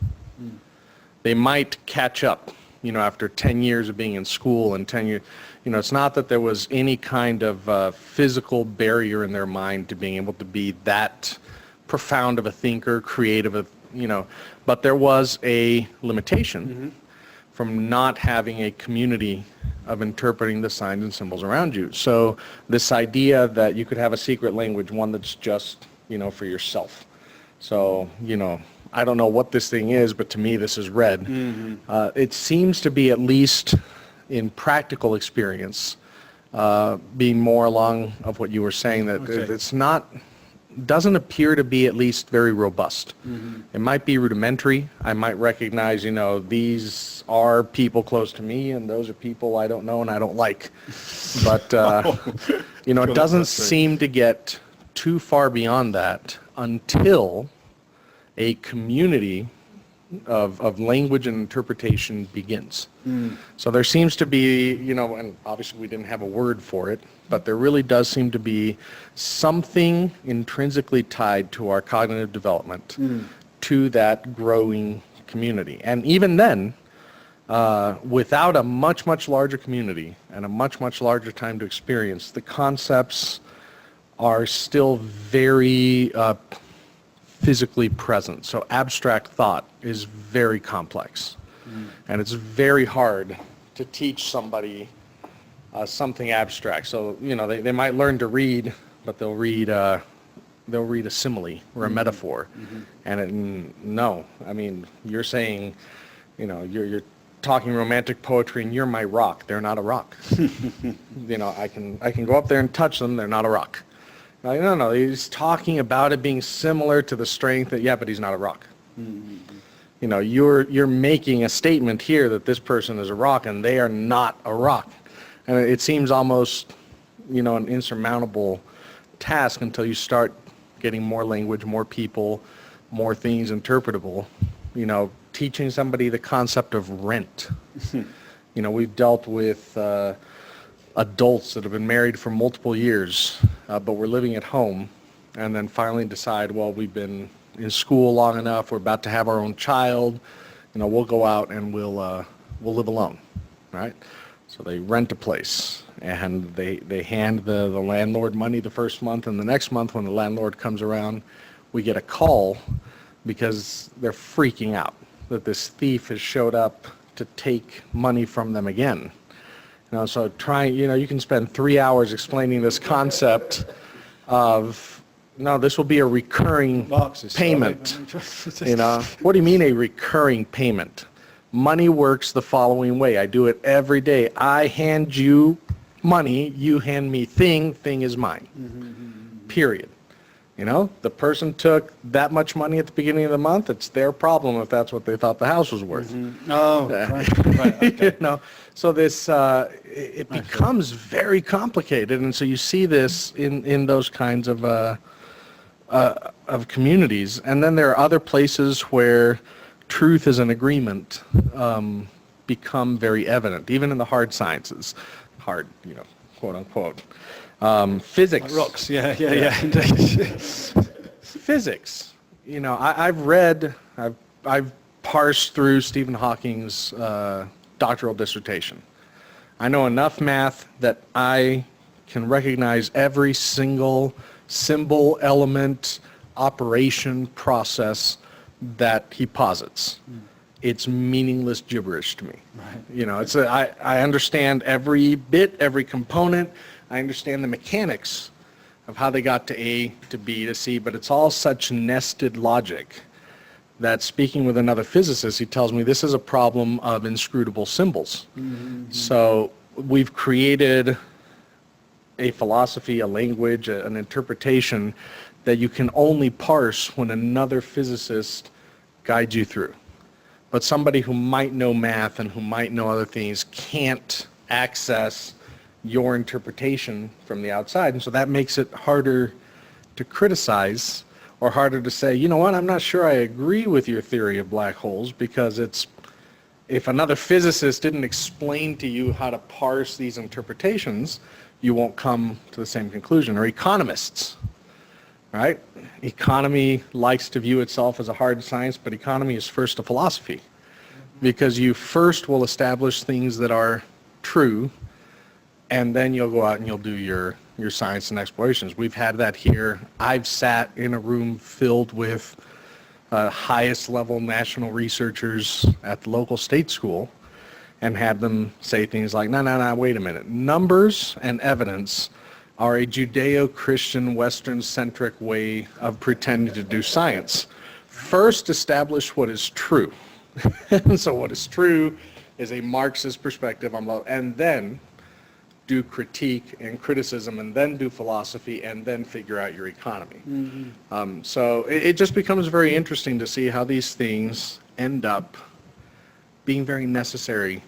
They might catch up, after 10 years of being in school and 10 years, it's not that there was any kind of physical barrier in their mind to being able to be that profound of a thinker, creative, but there was a limitation from not having a community of interpreting the signs and symbols around you. So this idea that you could have a secret language, one that's just, for yourself. So, I don't know what this thing is, but to me this is red. It seems to be, at least in practical experience, being more along of what you were saying, that it's not, doesn't appear to be at least very robust. It might be rudimentary. I might recognize, these are people close to me and those are people I don't know and I don't like. But, it doesn't seem to get too far beyond that until a community of language and interpretation begins. So there seems to be, and obviously we didn't have a word for it, but there really does seem to be something intrinsically tied to our cognitive development to that growing community. And even then, without a much, much larger community and a much, much larger time to experience, the concepts are still very physically present. So abstract thought is very complex. And it's very hard to teach somebody something abstract. So, they might learn to read, but they'll read a simile or a metaphor. And you're saying, you're talking romantic poetry and you're my rock. They're not a rock. I can go up there and touch them. They're not a rock. No, he's talking about it being similar to the strength that, but he's not a rock. You're making a statement here that this person is a rock and they are not a rock. And it seems almost, an insurmountable task until you start getting more language, more people, more things interpretable. Teaching somebody the concept of rent. We've dealt with adults that have been married for multiple years, but we're living at home, and then finally decide, well, we've been in school long enough, we're about to have our own child, we'll go out and we'll live alone, right? So they rent a place, and they hand the landlord money the first month, and the next month when the landlord comes around, we get a call because they're freaking out that this thief has showed up to take money from them again. You know, so you can spend 3 hours explaining this concept of, no, this will be a recurring payment. You know, what do you mean a recurring payment? Money works the following way. I do it every day. I hand you money, you hand me thing is mine. Period. You know, the person took that much money at the beginning of the month, it's their problem if that's what they thought the house was worth. Oh, right, okay. You know, so this, it becomes very complicated, and so you see this in those kinds of communities. And then there are other places where truth is an agreement become very evident, even in the hard sciences. Hard, you know, quote unquote. Physics. Like rocks, yeah, indeed. Physics. You know, I've parsed through Stephen Hawking's doctoral dissertation. I know enough math that I can recognize every single symbol, element, operation, process that he posits. It's meaningless gibberish to me. Right. You know, I understand every bit, every component. I understand the mechanics of how they got to A, to B, to C, but it's all such nested logic that, speaking with another physicist, he tells me this is a problem of inscrutable symbols. So we've created a philosophy, a language, an interpretation that you can only parse when another physicist guides you through. But somebody who might know math and who might know other things can't access your interpretation from the outside, and so that makes it harder to criticize, or harder to say, you know what, I'm not sure I agree with your theory of black holes, because if another physicist didn't explain to you how to parse these interpretations, you won't come to the same conclusion. Or economists, right? Economy likes to view itself as a hard science, but economy is first a philosophy, because you first will establish things that are true, and then you'll go out and you'll do your science and explorations. We've had that here. I've sat in a room filled with highest level national researchers at the local state school and had them say things like, no, wait a minute. Numbers and evidence are a Judeo-Christian Western-centric way of pretending to do science. First, establish what is true. And so what is true is a Marxist perspective on love, and then do critique and criticism, and then do philosophy, and then figure out your economy. So it just becomes very interesting to see how these things end up being very necessary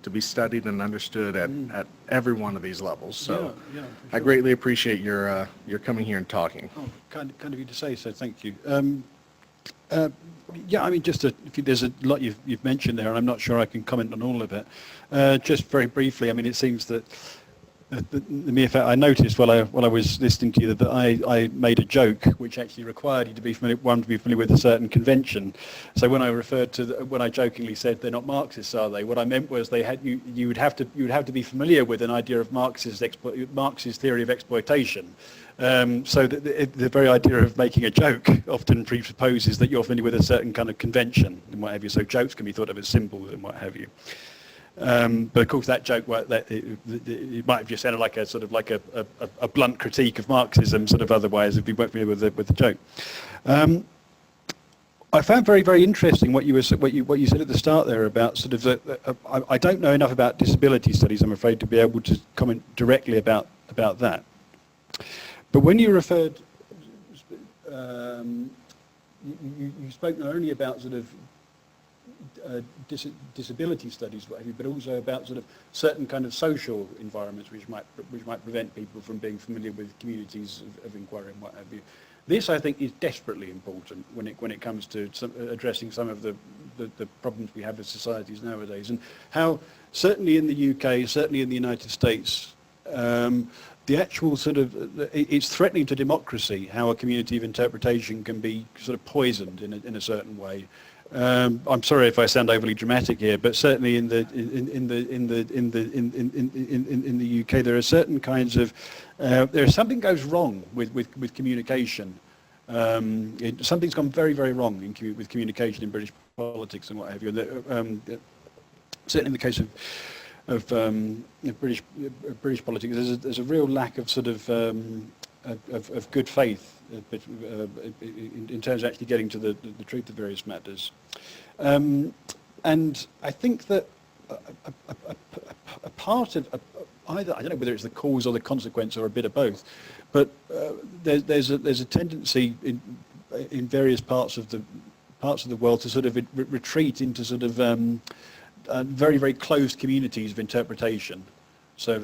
to be studied and understood at every one of these levels. So Yeah, for I sure. greatly appreciate your coming here and talking. Oh, kind of you to say so. Thank you. Yeah, I mean, there's a lot you've mentioned there, and I'm not sure I can comment on all of it. Just very briefly, I mean, it seems that the mere fact I noticed while I was listening to you that I made a joke which actually required you to be familiar with a certain convention. So when I jokingly said they're not Marxists, are they? What I meant was you would have to be familiar with an idea of Marx's theory of exploitation. So the very idea of making a joke often presupposes that you're familiar with a certain kind of convention and what have you. So jokes can be thought of as symbols and what have you. But of course, that joke, it might have just sounded like a blunt critique of Marxism, sort of otherwise, if you weren't familiar with the joke. I found very, very interesting what you said at the start there about sort of I don't know enough about disability studies, I'm afraid, to be able to comment directly about that. But when you referred, you spoke not only about sort of disability studies, what have you, but also about sort of certain kind of social environments which might prevent people from being familiar with communities of inquiry and what have you. This, I think, is desperately important when it comes to addressing some of the problems we have as societies nowadays, and how certainly in the UK, certainly in the United States, the actual sort of, it's threatening to democracy how a community of interpretation can be sort of poisoned in a certain way. I'm sorry if I sound overly dramatic here, but certainly in the UK there are certain kinds of there's something goes wrong with communication Something's gone very, very wrong with communication in British politics and what have you. Certainly in the case of British politics, there's a real lack of sort of good faith in terms of actually getting to the truth of various matters. And I think that a part of either, I don't know whether it's the cause or the consequence or a bit of both, but there's a tendency in various parts of the world to sort of retreat into sort of very, very closed communities of interpretation. So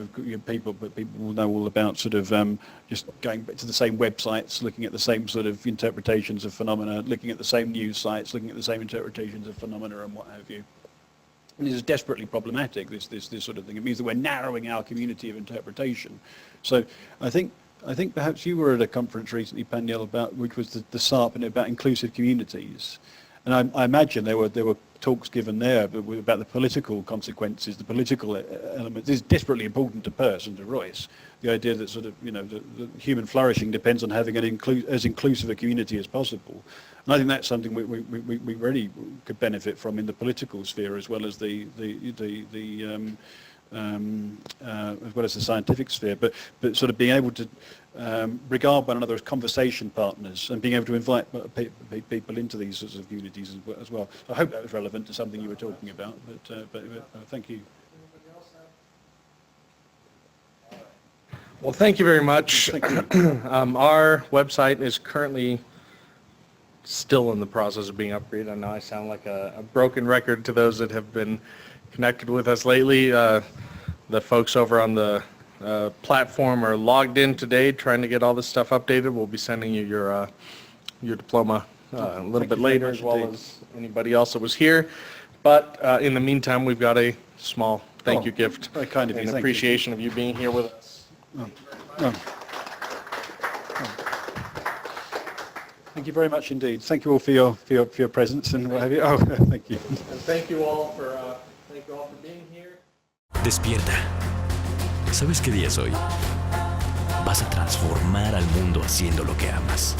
people will know all about sort of just going back to the same websites, looking at the same sort of interpretations of phenomena, looking at the same news sites, looking at the same interpretations of phenomena and what have you. And this is desperately problematic, this sort of thing. It means that we're narrowing our community of interpretation. So I think perhaps you were at a conference recently, Paniel, which was the SARP, and about inclusive communities. And I imagine there were talks given there about the political consequences, the political elements. This is desperately important to Peirce and to Royce. The idea that sort of, the human flourishing depends on having as inclusive a community as possible. And I think that's something we really could benefit from in the political sphere as well as the scientific sphere. But sort of being able to regard one another as conversation partners and being able to invite people into these sorts of communities as well. I hope that was relevant to something you were talking about, but thank you. Well, thank you very much. Our website is currently still in the process of being upgraded. I know I sound like a broken record to those that have been connected with us lately. The folks over on the platform are logged in today trying to get all this stuff updated. We'll be sending you your diploma a little bit later, as well as anybody else that was here. But in the meantime, we've got a small thank you gift very kind of you. in appreciation of you being here with us. Thank you very much indeed. Thank you all for your presence and what have you. Oh, thank you. And thank you all for being here. Despierta. ¿Sabes qué día es hoy? Vas a transformar al mundo haciendo lo que amas.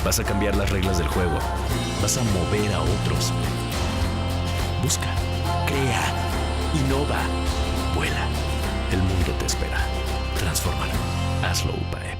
Vas a cambiar las reglas del juego. Vas a mover a otros. Busca, crea, innova, vuela. El mundo te espera. Transfórmalo. Hazlo, UPAEP.